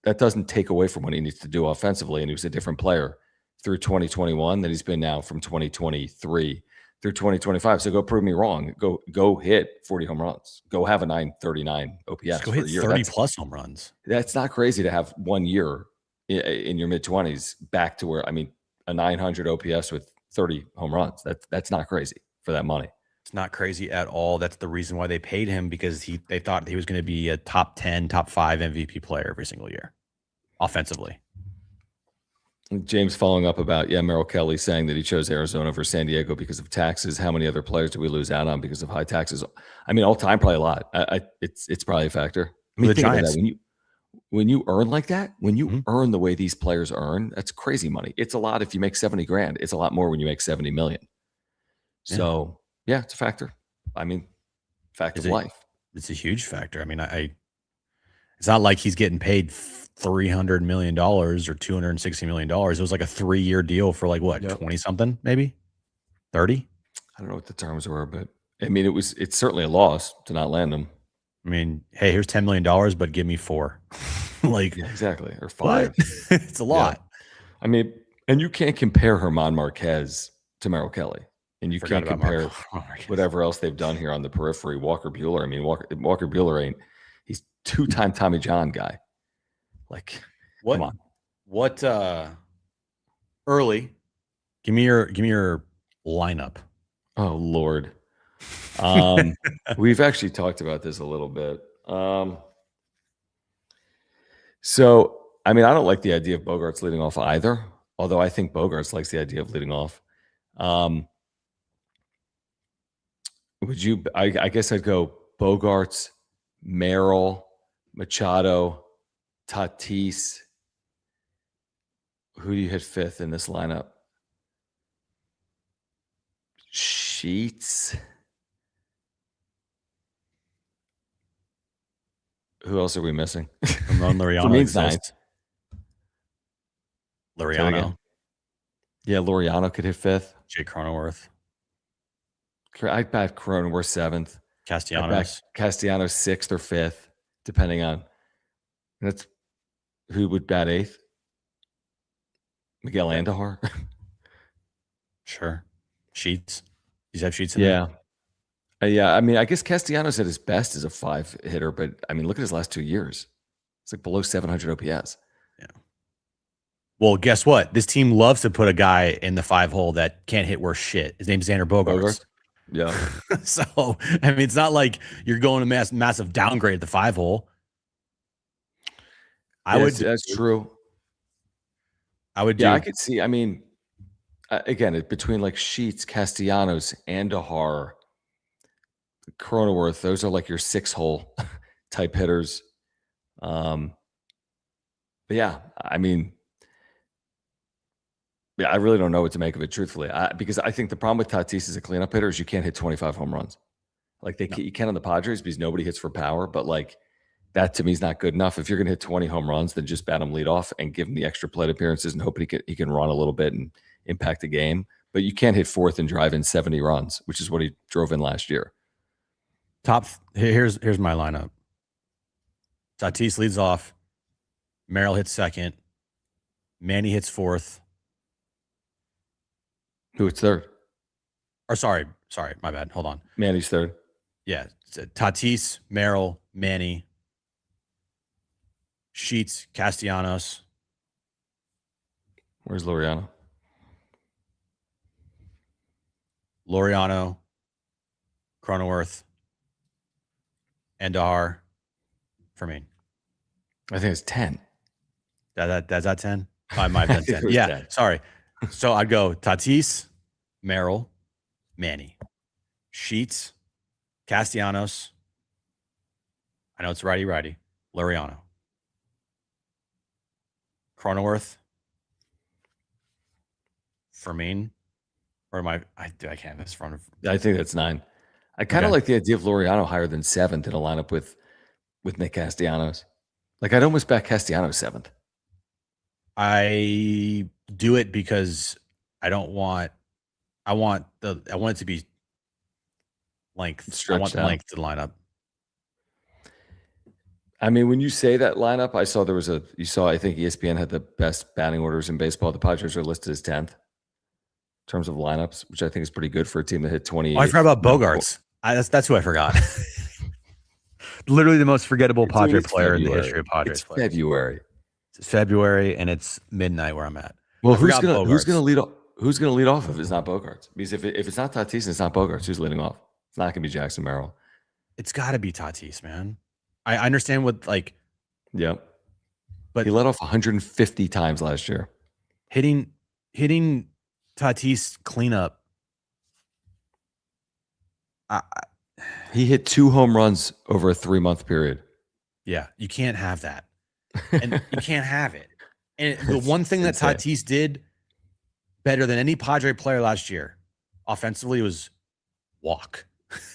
that doesn't take away from what he needs to do offensively. And he was a different player through 2021 than he's been now from 2023 through 2025. So go prove me wrong. Go hit 40 home runs. Go have a 939 OPS Just go for hit a year. 30 plus home runs. That's not crazy to have 1 year in your mid 20s back to where, I mean, a 900 OPS with 30 home runs. That's not crazy for that money. It's not crazy at all. That's the reason why they paid him, because they thought he was going to be a top 10, top 5 MVP player every single year offensively. James following up about, Merrill Kelly saying that he chose Arizona over San Diego because of taxes. How many other players do we lose out on because of high taxes? I mean, all time, probably a lot. It's probably a factor. I mean, The think about Giants. that. When you earn like that, when you earn the way these players earn, that's crazy money. It's a lot if you make 70 grand. It's a lot more when you make 70 million. So yeah, it's a factor. I mean, fact of life. It's a huge factor. I mean, it's not like he's getting paid $300 million or $260 million. It was like a 3-year deal for like what, 20 something, maybe 30. I don't know what the terms were, but I mean, it's certainly a loss to not land them. I mean, hey, here's $10 million, but give me 4. Like, yeah, exactly. Or 5. It's a lot. Yeah. I mean, and you can't compare Herman Marquez to Merrill Kelly. And you can't compare whatever else they've done here on the periphery. Walker Buehler. I mean, Walker Buehler he's 2-time Tommy John guy. Like, come on. What early? Give me your lineup. Oh Lord. We've actually talked about this a little bit. So I mean, I don't like the idea of Bogarts leading off either, although I think Bogarts likes the idea of leading off. Would you? I guess I'd go Bogarts, Merrill, Machado, Tatis. Who do you hit 5th in this lineup? Sheets. Who else are we missing? Ramon Laureano. For me, it's 9th. Laureano. Yeah, Laureano could hit 5th. Jake Cronenworth. I'd bat Cronenworth 7th. Castellanos. Castellanos 6th or 5th, depending on. That's who would bat 8th. Miguel Andujar. Sure. Sheets. Does he have Sheets in there? Yeah. I mean, I guess Castellanos at his best is a 5 hitter, but I mean, look at his last 2 years. It's like below 700 OPS. Yeah. Well, guess what? This team loves to put a guy in the 5 hole that can't hit worth shit. His name's Xander Bogaerts. Yeah. So, I mean, it's not like you're going to massive downgrade at the 5 hole. That's true. I would I could see. I mean, again, between like Sheets, Castellanos, Andujar, Cronenworth, those are like your 6-hole type hitters. But yeah, I mean, I really don't know what to make of it, truthfully, because I think the problem with Tatis as a cleanup hitter is you can't hit 25 home runs. Like you can on the Padres because nobody hits for power, but like that to me is not good enough. If you're going to hit 20 home runs, then just bat him lead off and give him the extra plate appearances and hope he can run a little bit and impact the game. But you can't hit 4th and drive in 70 runs, which is what he drove in last year. Here's my lineup. Tatis leads off. Merrill hits 2nd. Manny hits 4th. Who hits 3rd? Or sorry, my bad. Hold on. Manny's 3rd. Yeah, Tatis, Merrill, Manny, Sheets, Castellanos. Where's Laureano? Laureano, Cronenworth, Andujar, for me. I think it's 10. That's that 10? I might have done 10. Yeah, 10. Sorry. So I'd go Tatis, Merrill, Manny, Sheets, Castellanos. I know it's righty. Laureano. Cronenworth. Fermin. Or am I can't. That's front of. I think that's 9. I kind of like the idea of Laureano higher than 7th in a lineup with Nick Castellanos. Like I'd almost back Castellanos 7th. I do it because I want it to be length. I want the length to the lineup. I mean, when you say that lineup, I saw I think ESPN had the best batting orders in baseball. The Padres are listed as 10th in terms of lineups, which I think is pretty good for a team that hit 28. Oh, I forgot about Bogarts. That's who I forgot. Literally the most forgettable Padre player in the history of Padres players. February. It's February, and it's midnight where I'm at. Well, who's gonna lead off? Who's gonna lead off if it's not Bogarts? Because if it's not Tatis and it's not Bogarts, who's leading off? It's not gonna be Jackson Merrill. It's got to be Tatis, man. I understand what Yep. But he led off 150 times last year. Hitting Tatis cleanup. He hit 2 home runs over a 3-month period. Yeah, you can't have that. And you can't have it. And the one thing that Tatis did better than any Padre player last year offensively was walk.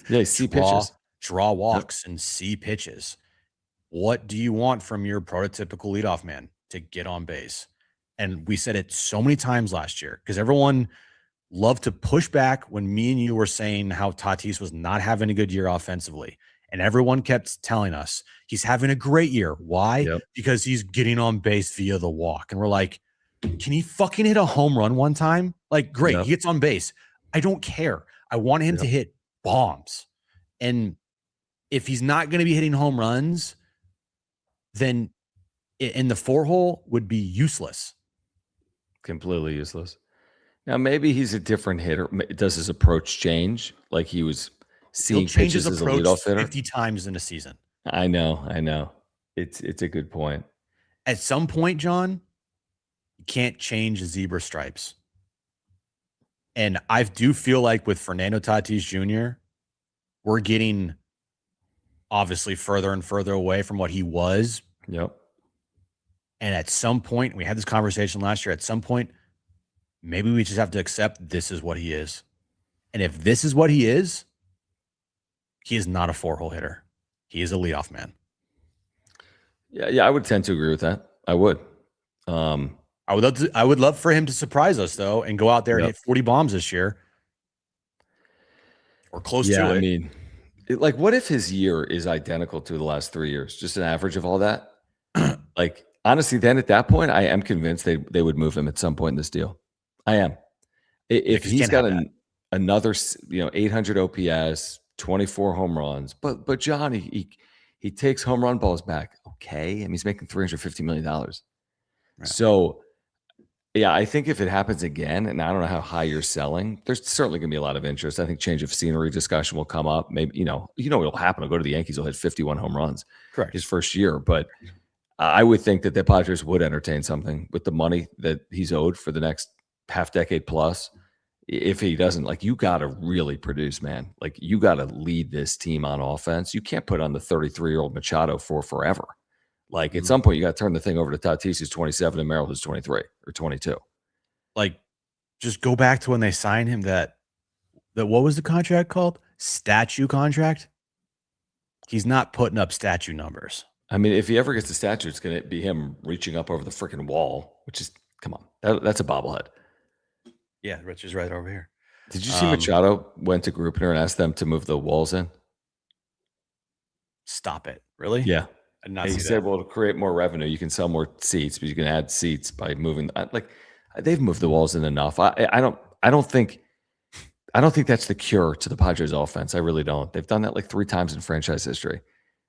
Yeah, see pitches. Draw walks and see pitches. What do you want from your prototypical leadoff man? To get on base. And we said it so many times last year because everyone loved to push back when me and you were saying how Tatis was not having a good year offensively. And everyone kept telling us he's having a great year. Why? Yep. Because he's getting on base via the walk. And we're like, can he fucking hit a home run one time? Like, great, Yep. he gets on base. I don't care. I want him to hit bombs. And if he's not going to be hitting home runs, then in the 4-hole would be useless. Completely useless. Now, maybe he's a different hitter. Does his approach change? Like he was seeing pitches as a leadoff hitter 50 times in a season. I know. It's a good point. At some point, John, you can't change zebra stripes. And I do feel like with Fernando Tatis Jr., we're getting obviously further and further away from what he was. Yep. And at some point, we had this conversation last year, at some point, maybe we just have to accept this is what he is. And if this is what he is not a 4-hole hitter. He is a leadoff man. Yeah, I would tend to agree with that. I would. I would love for him to surprise us though and go out there and hit 40 bombs this year. Or close to it. I mean, what if his year is identical to the last 3 years? Just an average of all that? Honestly, then at that point, I am convinced they would move him at some point in this deal. I am. If he's got another 800 OPS, 24 home runs, but John, he takes home run balls back. Okay. I mean, he's making $350 million. Right. So, yeah, I think if it happens again, and I don't know how high you're selling, there's certainly going to be a lot of interest. I think change of scenery discussion will come up. Maybe, what'll happen. He'll go to the Yankees. He'll hit 51 home runs. Correct. His first year. But I would think that the Padres would entertain something with the money that he's owed for the next half decade plus. If he doesn't, you got to really produce, man. You got to lead this team on offense. You can't put on the 33-year-old Machado for forever. At some point, you got to turn the thing over to Tatis, who's 27, and Merrill, who's 23 or 22. Just go back to when they signed him. That what was the contract called? Statue contract. He's not putting up statue numbers. I mean, if he ever gets a statue, it's going to be him reaching up over the freaking wall, which is, come on, that's a bobblehead. Yeah, Rich is right over here. Did you see Machado went to Gruppner and asked them to move the walls in? Stop it. Really? Yeah. I did not see he that. said, well, to create more revenue, you can sell more seats, but you can add seats by moving. They've moved the walls in enough. I don't think that's the cure to the Padres offense. I really don't. They've done that 3 times in franchise history.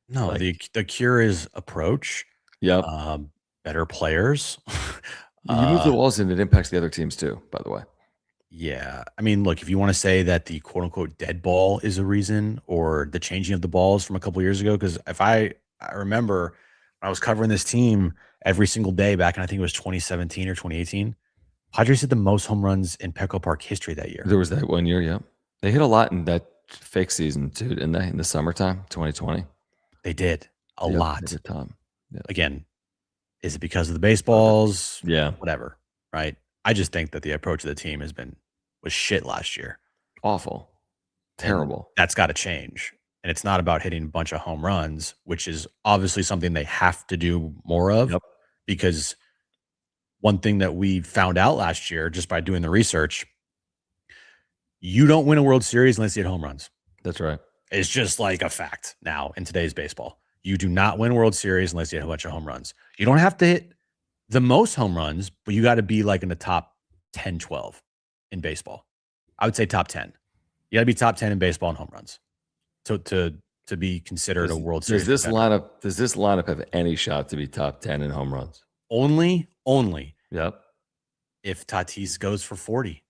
No, the cure is approach. Yep. Better players. You move the walls in, it impacts the other teams too, by the way. Yeah. I mean, look, if you want to say that the quote unquote dead ball is a reason, or the changing of the balls from a couple of years ago, because if I remember when I was covering this team every single day back in, I think it was 2017 or 2018, Padres hit the most home runs in Petco Park history that year. There was that one year, yeah. They hit a lot in that fake season too, didn't they? In the summertime, 2020. They did a lot. At the time. Yeah. Again, is it because of the baseballs? Yeah. Whatever. Right. I just think that the approach of the team was shit last year. Awful. Terrible. And that's got to change. And it's not about hitting a bunch of home runs, which is obviously something they have to do more of. Yep. Because one thing that we found out last year, just by doing the research, you don't win a World Series unless you hit home runs. That's right. It's just a fact now in today's baseball. You do not win World Series unless you hit a bunch of home runs. You don't have to hit the most home runs, but you got to be like in the top 10, 12 in baseball. I would say top 10. You got to be top 10 in baseball and home runs to be considered a World Series. Does this lineup have any shot to be top 10 in home runs? Only Yep. if Tatis goes for 40.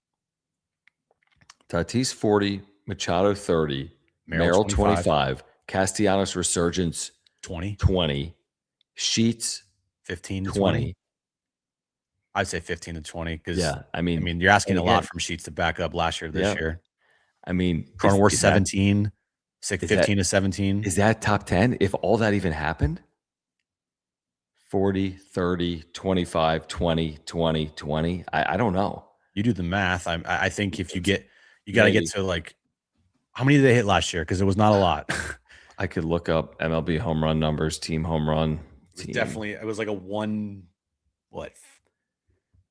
Tatis 40, Machado 30, Merrill 25, Castellanos Resurgence 20, Sheets 15 to 20. 20. I'd say 15 to 20 because I mean you're asking a lot from Sheets to back up last year this year. I mean, Cronenworth 17, 15 to 17. Is that top 10 if all that even happened? 40, 30, 25, 20, 20, 20. I don't know. You do the math. I think if you got to get to like, how many did they hit last year? Because it was not a lot. I could look up MLB home run numbers, team home run. It was like a what?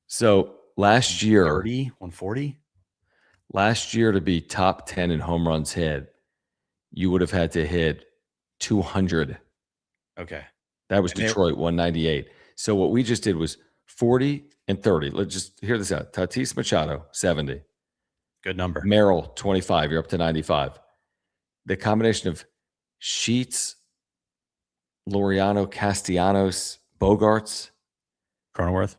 So last year, 140? Last year to be top 10 in home runs hit, you would have had to hit 200. Okay. That was Detroit, 198. So what we just did was 40 and 30. Let's just hear this out. Tatis Machado, 70. Good number. Merrill, 25. You're up to 95. The combination of Sheets, Laureano, Castellanos, Bogarts. Cronenworth.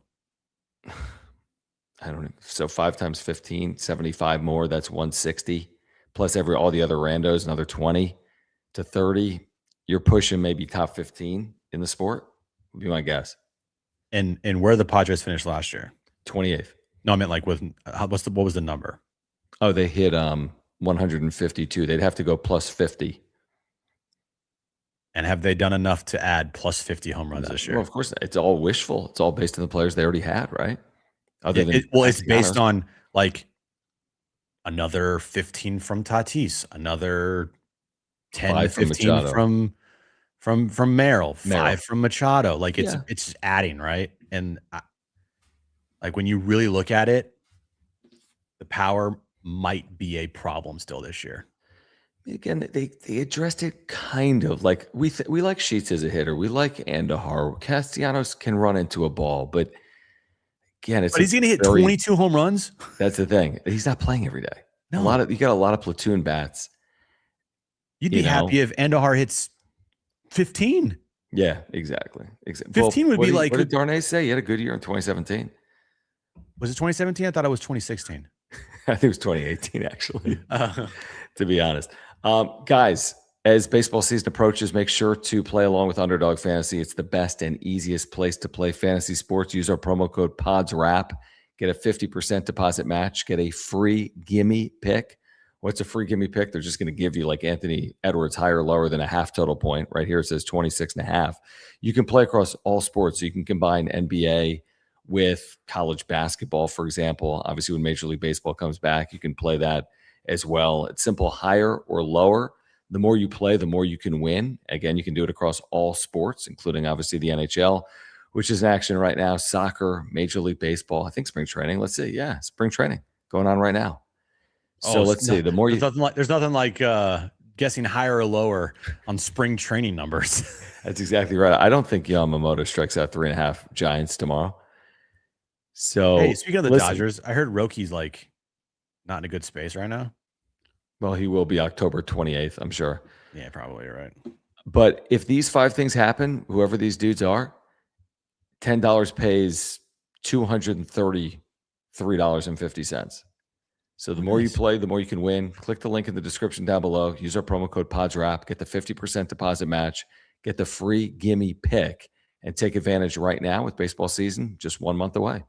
I don't know. So 5 times 15, 75 more. That's 160. Plus all the other randos, another 20 to 30. You're pushing maybe top 15 in the sport. Would be my guess. And where the Padres finished last year? 28th. No, I meant like what was the number? Oh, they hit 152. They'd have to go plus 50. And have they done enough to add plus 50 home runs this year? Well, of course, it's all wishful. It's all based on the players they already had, right? It's based on like another 15 from Tatis, another 10 to 15 from Merrill, 5 from Machado. Like it's just adding, right? And like when you really look at it, the power might be a problem still this year. Again, they addressed it kind of like we like Sheets as a hitter. We like Andahar. Castellanos can run into a ball, but again, he's going to hit 22 home runs. That's the thing. He's not playing every day. No. You got a lot of platoon bats. You'd be happy if Andahar hits 15. Yeah, exactly. 15 would be like. What did Darnay say? He had a good year in 2017. Was it 2017? I thought it was 2016. I think it was 2018, actually, to be honest. Guys, as baseball season approaches, make sure to play along with Underdog Fantasy. It's the best and easiest place to play fantasy sports. Use our promo code PODSWRAP. Get a 50% deposit match. Get a free gimme pick. What's a free gimme pick? They're just going to give you like Anthony Edwards higher or lower than a half total point. Right here it says 26.5. You can play across all sports. So you can combine NBA with college basketball, for example. Obviously, when Major League Baseball comes back, you can play that as well. It's simple, higher or lower. The more you play, the more you can win. Again, you can do it across all sports, including obviously the NHL, which is in action right now. Soccer, Major League Baseball, I think spring training. Let's see. Yeah, spring training going on right now. So let's see. The more there's nothing like guessing higher or lower on spring training numbers. That's exactly right. I don't think Yamamoto strikes out 3.5 Giants tomorrow. So hey, speaking of the Dodgers, I heard Rocky's like not in a good space right now. Well, he will be October 28th, I'm sure. Yeah, probably you're right. But if these 5 things happen, whoever these dudes are, $10 pays $233.50. So the more you play, the more you can win. Click the link in the description down below. Use our promo code PODSWRAP. Get the 50% deposit match. Get the free gimme pick. And take advantage right now with baseball season just 1 month away.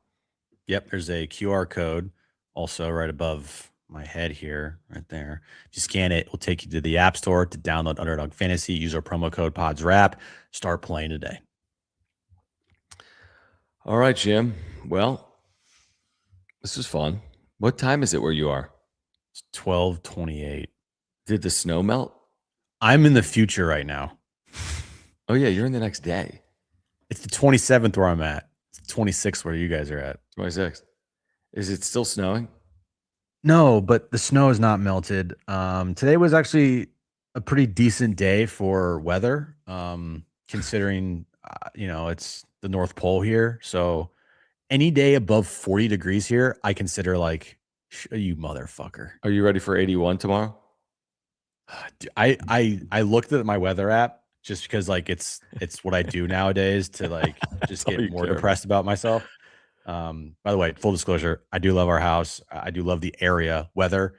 Yep, there's a QR code also right above my head here, right there. If you scan it, it will take you to the App Store to download Underdog Fantasy. Use our promo code PODSWRAP. Start playing today. All right, Jim. Well, this was fun. What time is it where you are? It's 12:28. Did the snow melt? I'm in the future right now. Oh, yeah, you're in the next day. It's the 27th where I'm at. It's the 26th where you guys are at. 26th. Is it still snowing? No, but the snow is not melted. Today was actually a pretty decent day for weather, considering it's the North Pole here. So any day above 40 degrees here, I consider like you motherfucker. Are you ready for 81 tomorrow? I looked at my weather app just because like it's what I do nowadays to like just all get you more care depressed about myself. By the way, full disclosure, I do love our house. I do love the area. Weather,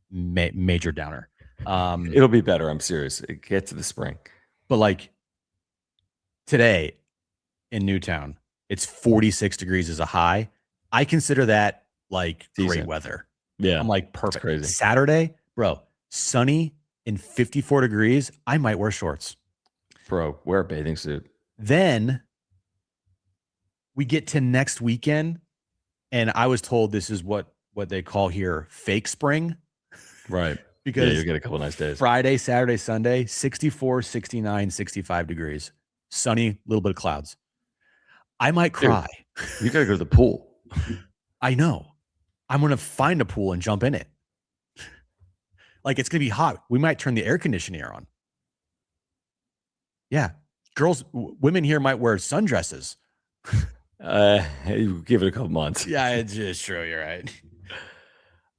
major downer. It'll be better. I'm serious. Get to the spring. But like today in Newtown, it's 46 degrees as a high. I consider that like great Decent. weather. Yeah. I'm like perfect. Crazy. Saturday, bro, sunny and 54 degrees. I might wear shorts. Bro, wear a bathing suit. Then we get to next weekend, and I was told this is what they call here fake spring. Right. Because you get a couple nice days. Friday, Saturday, Sunday, 64, 69, 65 degrees. Sunny, little bit of clouds. I might cry. Dude, you got to go to the pool. I know. I'm going to find a pool and jump in it. Like, it's going to be hot. We might turn the air conditioning on. Yeah. Women here might wear sundresses. You give it a couple months. Yeah, it's true. You're right.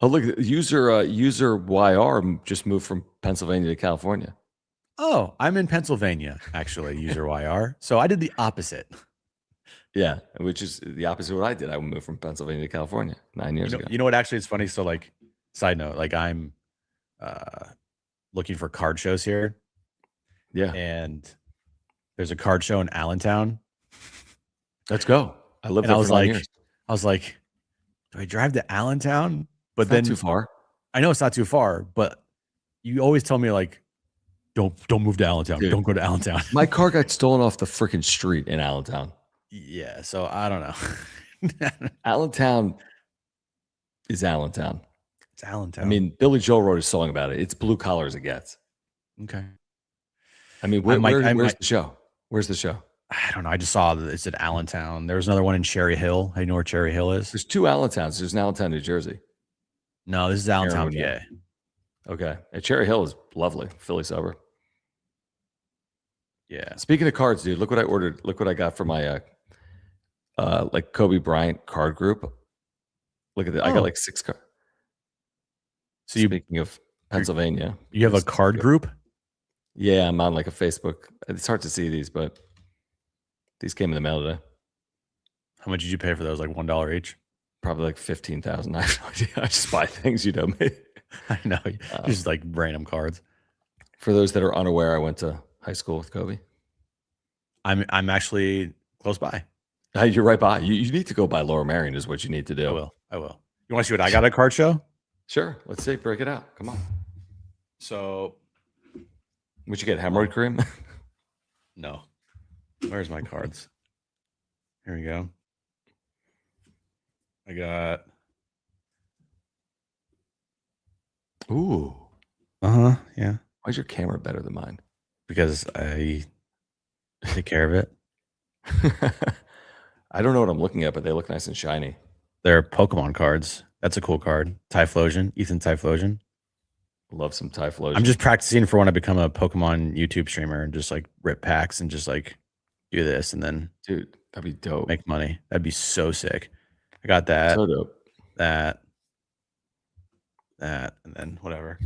Oh, look, user YR just moved from Pennsylvania to California. Oh, I'm in Pennsylvania, actually, user YR. So I did the opposite. Yeah, which is the opposite of what I did. I moved from Pennsylvania to California 9 years ago. You know what? Actually, it's funny. So, like, side note, like I'm looking for card shows here. Yeah, and there's a card show in Allentown. Let's go. I lived there for 9 years. I was like, do I drive to Allentown? But It's then not too far. I know it's not too far, but you always tell me like, don't move to Allentown. Dude, don't go to Allentown. My car got stolen off the freaking street in Allentown. Yeah, so I don't know. Allentown is Allentown. It's Allentown. I mean, Billy Joel wrote a song about it. It's blue collar as it gets. Okay. I mean, where's the show? Where's the show? I don't know. I just saw that it's at Allentown. There was another one in Cherry Hill. I know where Cherry Hill is. There's two Allentowns. There's an Allentown, New Jersey. No, this is Allentown, PA. Okay. And Cherry Hill is lovely. Philly suburb. Yeah. Speaking of cards, dude, look what I ordered. Look what I got for my like Kobe Bryant card group. Look at that. I got like 6 cards. So speaking of Pennsylvania. You have a card group? Yeah, I'm on like a Facebook. It's hard to see these, but these came in the mail today. How much did you pay for those? Like $1 each? Probably like 15,000. I have no idea. I just buy things, you know me. I know. Just like random cards. For those that are unaware, I went to high school with Kobe. I'm actually close by. You're right by. You need to go by Lower Marion is what you need to do. I will. You want to see what I got at a card show? Sure. Let's see. Break it out. Come on. So, what'd you get? Hemorrhoid cream? No. Where's my cards? Here we go. I got. Ooh. Yeah. Why's your camera better than mine? Because I take care of it. I don't know what I'm looking at, but they look nice and shiny. They're Pokemon cards. That's a cool card. Typhlosion. Ethan Typhlosion. Love some Typhlosion. I'm just practicing for when I become a Pokemon YouTube streamer and just like rip packs and just like do this and then dude, that'd be dope. Make money. That'd be so sick. I got that. So dope. That, and then whatever.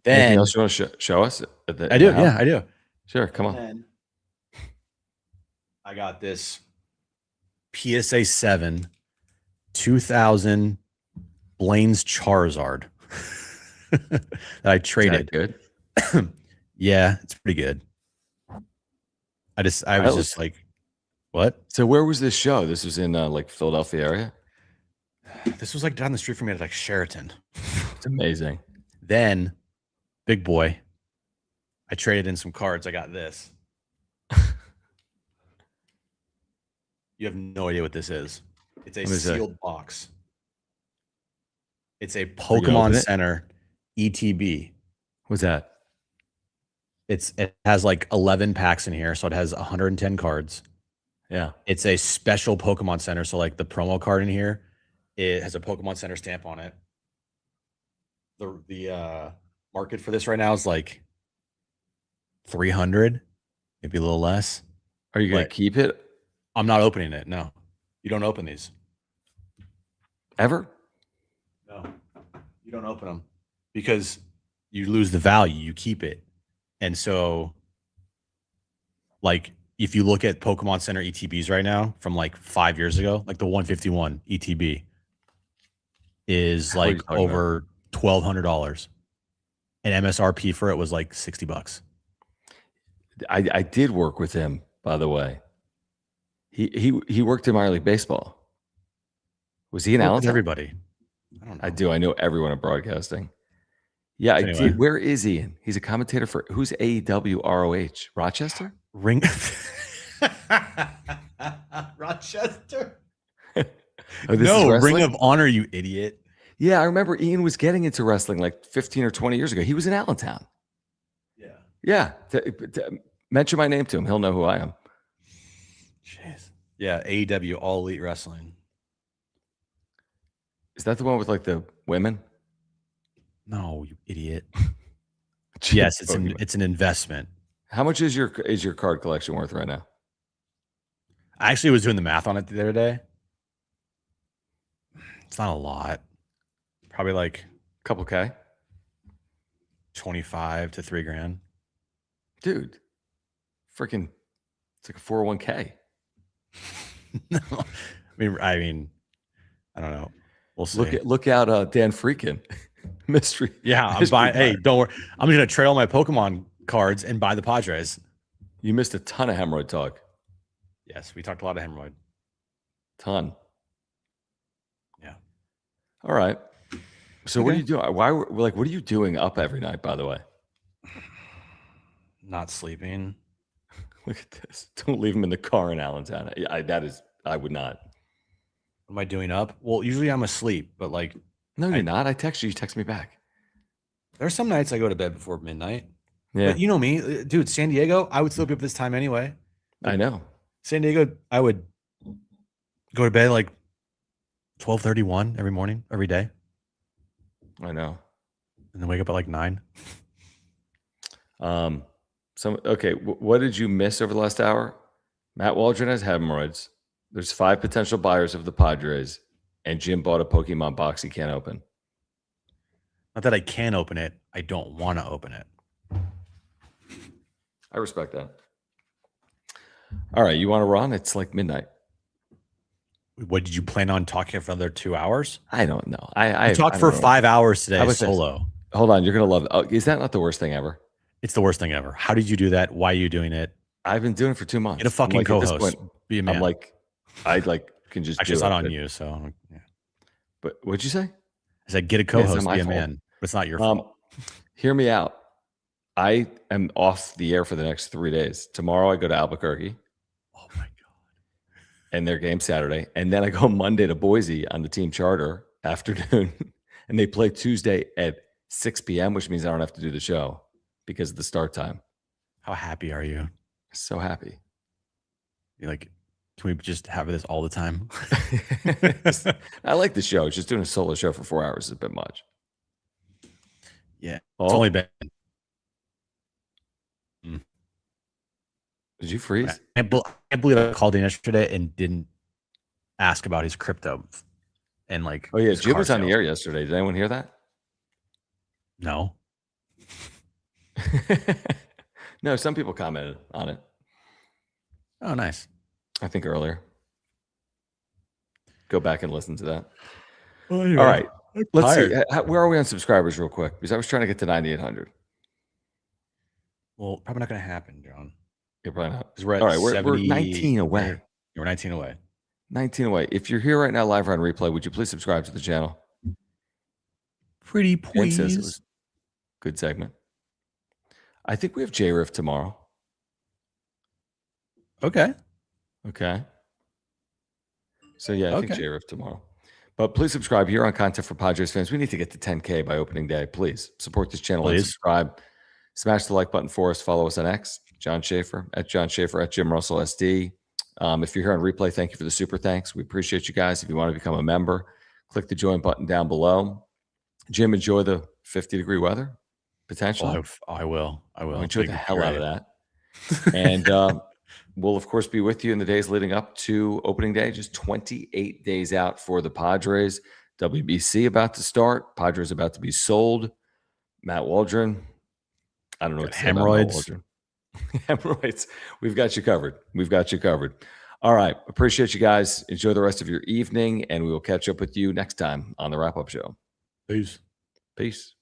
Then anything else you want to show us? I do. Yeah, I do. Sure. Come on. I got this PSA 7 2000 Blaine's Charizard that I traded. Good. Yeah, it's pretty good. I was just like, what? So where was this show? This was in like Philadelphia area? This was like down the street from me at like Sheraton. It's amazing. Then, big boy, I traded in some cards. I got this. You have no idea what this is. It's a sealed box. It's a Pokemon Center ETB. What's that? It has like 11 packs in here, so it has 110 cards. Yeah. It's a special Pokemon Center, so like the promo card in here, it has a Pokemon Center stamp on it. The market for this right now is like 300, maybe a little less. Are you going to But keep it I'm not opening it. No, you don't open these. ever? No, you don't open them because you lose the value. You keep it. And so, like, if you look at Pokemon Center ETBs right now from like 5 years ago, like the 151 ETB is What are you like talking about? over $1,200. And MSRP for it was like $60. I did work with him, by the way. He worked in minor league baseball. Was he in With Allentown? everybody. I don't know. I do. I know everyone in broadcasting. Yeah, I Anyway. did. Where is Ian? He's a commentator for who's AEW ROH? Rochester? Ring Rochester. Oh, this is No, wrestling? Ring of Honor, you idiot. Yeah, I remember Ian was getting into wrestling like 15 or 20 years ago. He was in Allentown. Yeah. Yeah. Mention my name to him. He'll know who I am. Jeez. Yeah, AEW All Elite Wrestling. Is that the one with like the women? No, you idiot. Yes, it's an investment. How much is your card collection worth right now? I actually was doing the math on it the other day. It's not a lot. Probably like A couple K? 25 to $3,000. Dude. Freaking it's like a 401k. No. I mean, I don't know. We'll see. Look out Dan Freakin. Mystery. Yeah, I'm mystery buying. Hey, buyer. don't worry. I'm just gonna trail my Pokemon cards and buy the Padres. You missed a ton of hemorrhoid talk. Yes, we talked a lot of Hemorrhoid. Ton. Yeah. All right. So what are Okay. you doing? What are you doing up every night, by the way? Not sleeping. Look at this. Don't leave him in the car in Allentown. I would not. What am I doing up? Well, usually I'm asleep, but like No, you're not. I text you. You text me back. there's some nights I go to bed before midnight. Yeah, But you know me, dude. San Diego, I would still be up this time anyway. I know. San Diego, I would go to bed like 12:31 every morning, every day, I know. and then wake up at like 9. Okay. What did you miss over the last hour? Matt Waldron has hemorrhoids. There's 5 potential buyers of the Padres, and Jim bought a Pokemon box he can't open. Not that I can open it, I don't want to open it. I respect that. All right, you want to run? It's like midnight. What did you plan on talking for another 2 hours? I don't know. I You talked I for don't know. 5 hours today How about this? solo. Hold on, you're gonna love it. Oh, is that not the worst thing ever? It's the worst thing ever. How did you do that? Why are you doing it? I've been doing it for 2 months. Get a fucking at this co-host. point, Be a man. I'm like, I can just. Actually, it's do not it, on but- you. So yeah. But what'd you say? I said, get a it's co-host. not my Be a fault. man. But it's not your fault. Hear me out. I am off the air for the next 3 days. Tomorrow I go to Albuquerque Oh my god. and their game Saturday, and then I go Monday to Boise on the team charter afternoon, and they play Tuesday at 6 p.m., which means I don't have to do the show because of the start time. How happy are you? So happy. You're like, can we just have this all the time? I like the show. Just doing a solo show for 4 hours is a bit much. Yeah. Oh, It's only been. did you freeze? I can't believe I called in yesterday and didn't ask about his crypto and like. Oh yeah, his Jim car was on the sales. air yesterday. Did anyone hear that? No. No, some people commented on it. Oh, nice. I think earlier. Go back and listen to that. Well, All right, let's tired. see. Where are we on subscribers, real quick? Because I was trying to get to 9,800. Well, probably not going to happen, John. You're probably not. Because we're at All right, we're 70 19 away. We're 19 away. 19 away. If you're here right now, live or on replay, would you please subscribe to the channel? Pretty Ken says it please. was a good segment. I think we have J-Riff tomorrow. Okay. Okay. So yeah, I think Okay. J-Riff tomorrow. But please subscribe here on Content for Padres fans. We need to get to 10K by opening day. Please support this channel and Please. subscribe. Smash the like button for us. Follow us on X, John Schaefer, at Jim Russell SD. If you're here on replay, thank you for the super thanks. We appreciate you guys. If you want to become a member, click the join button down below. Jim, enjoy the 50-degree weather. potentially. I will. I'll enjoy Big the hell out of trade. that. And we'll, of course, be with you in the days leading up to opening day, just 28 days out for the Padres. WBC about to start. Padres about to be sold. Matt Waldron. I don't know what to say about Matt Hemorrhoids. Waldron. Hemorrhoids. We've got you covered. We've got you covered. All right. Appreciate you guys. Enjoy the rest of your evening, and we will catch up with you next time on the Wrap Up Show. Peace. Peace.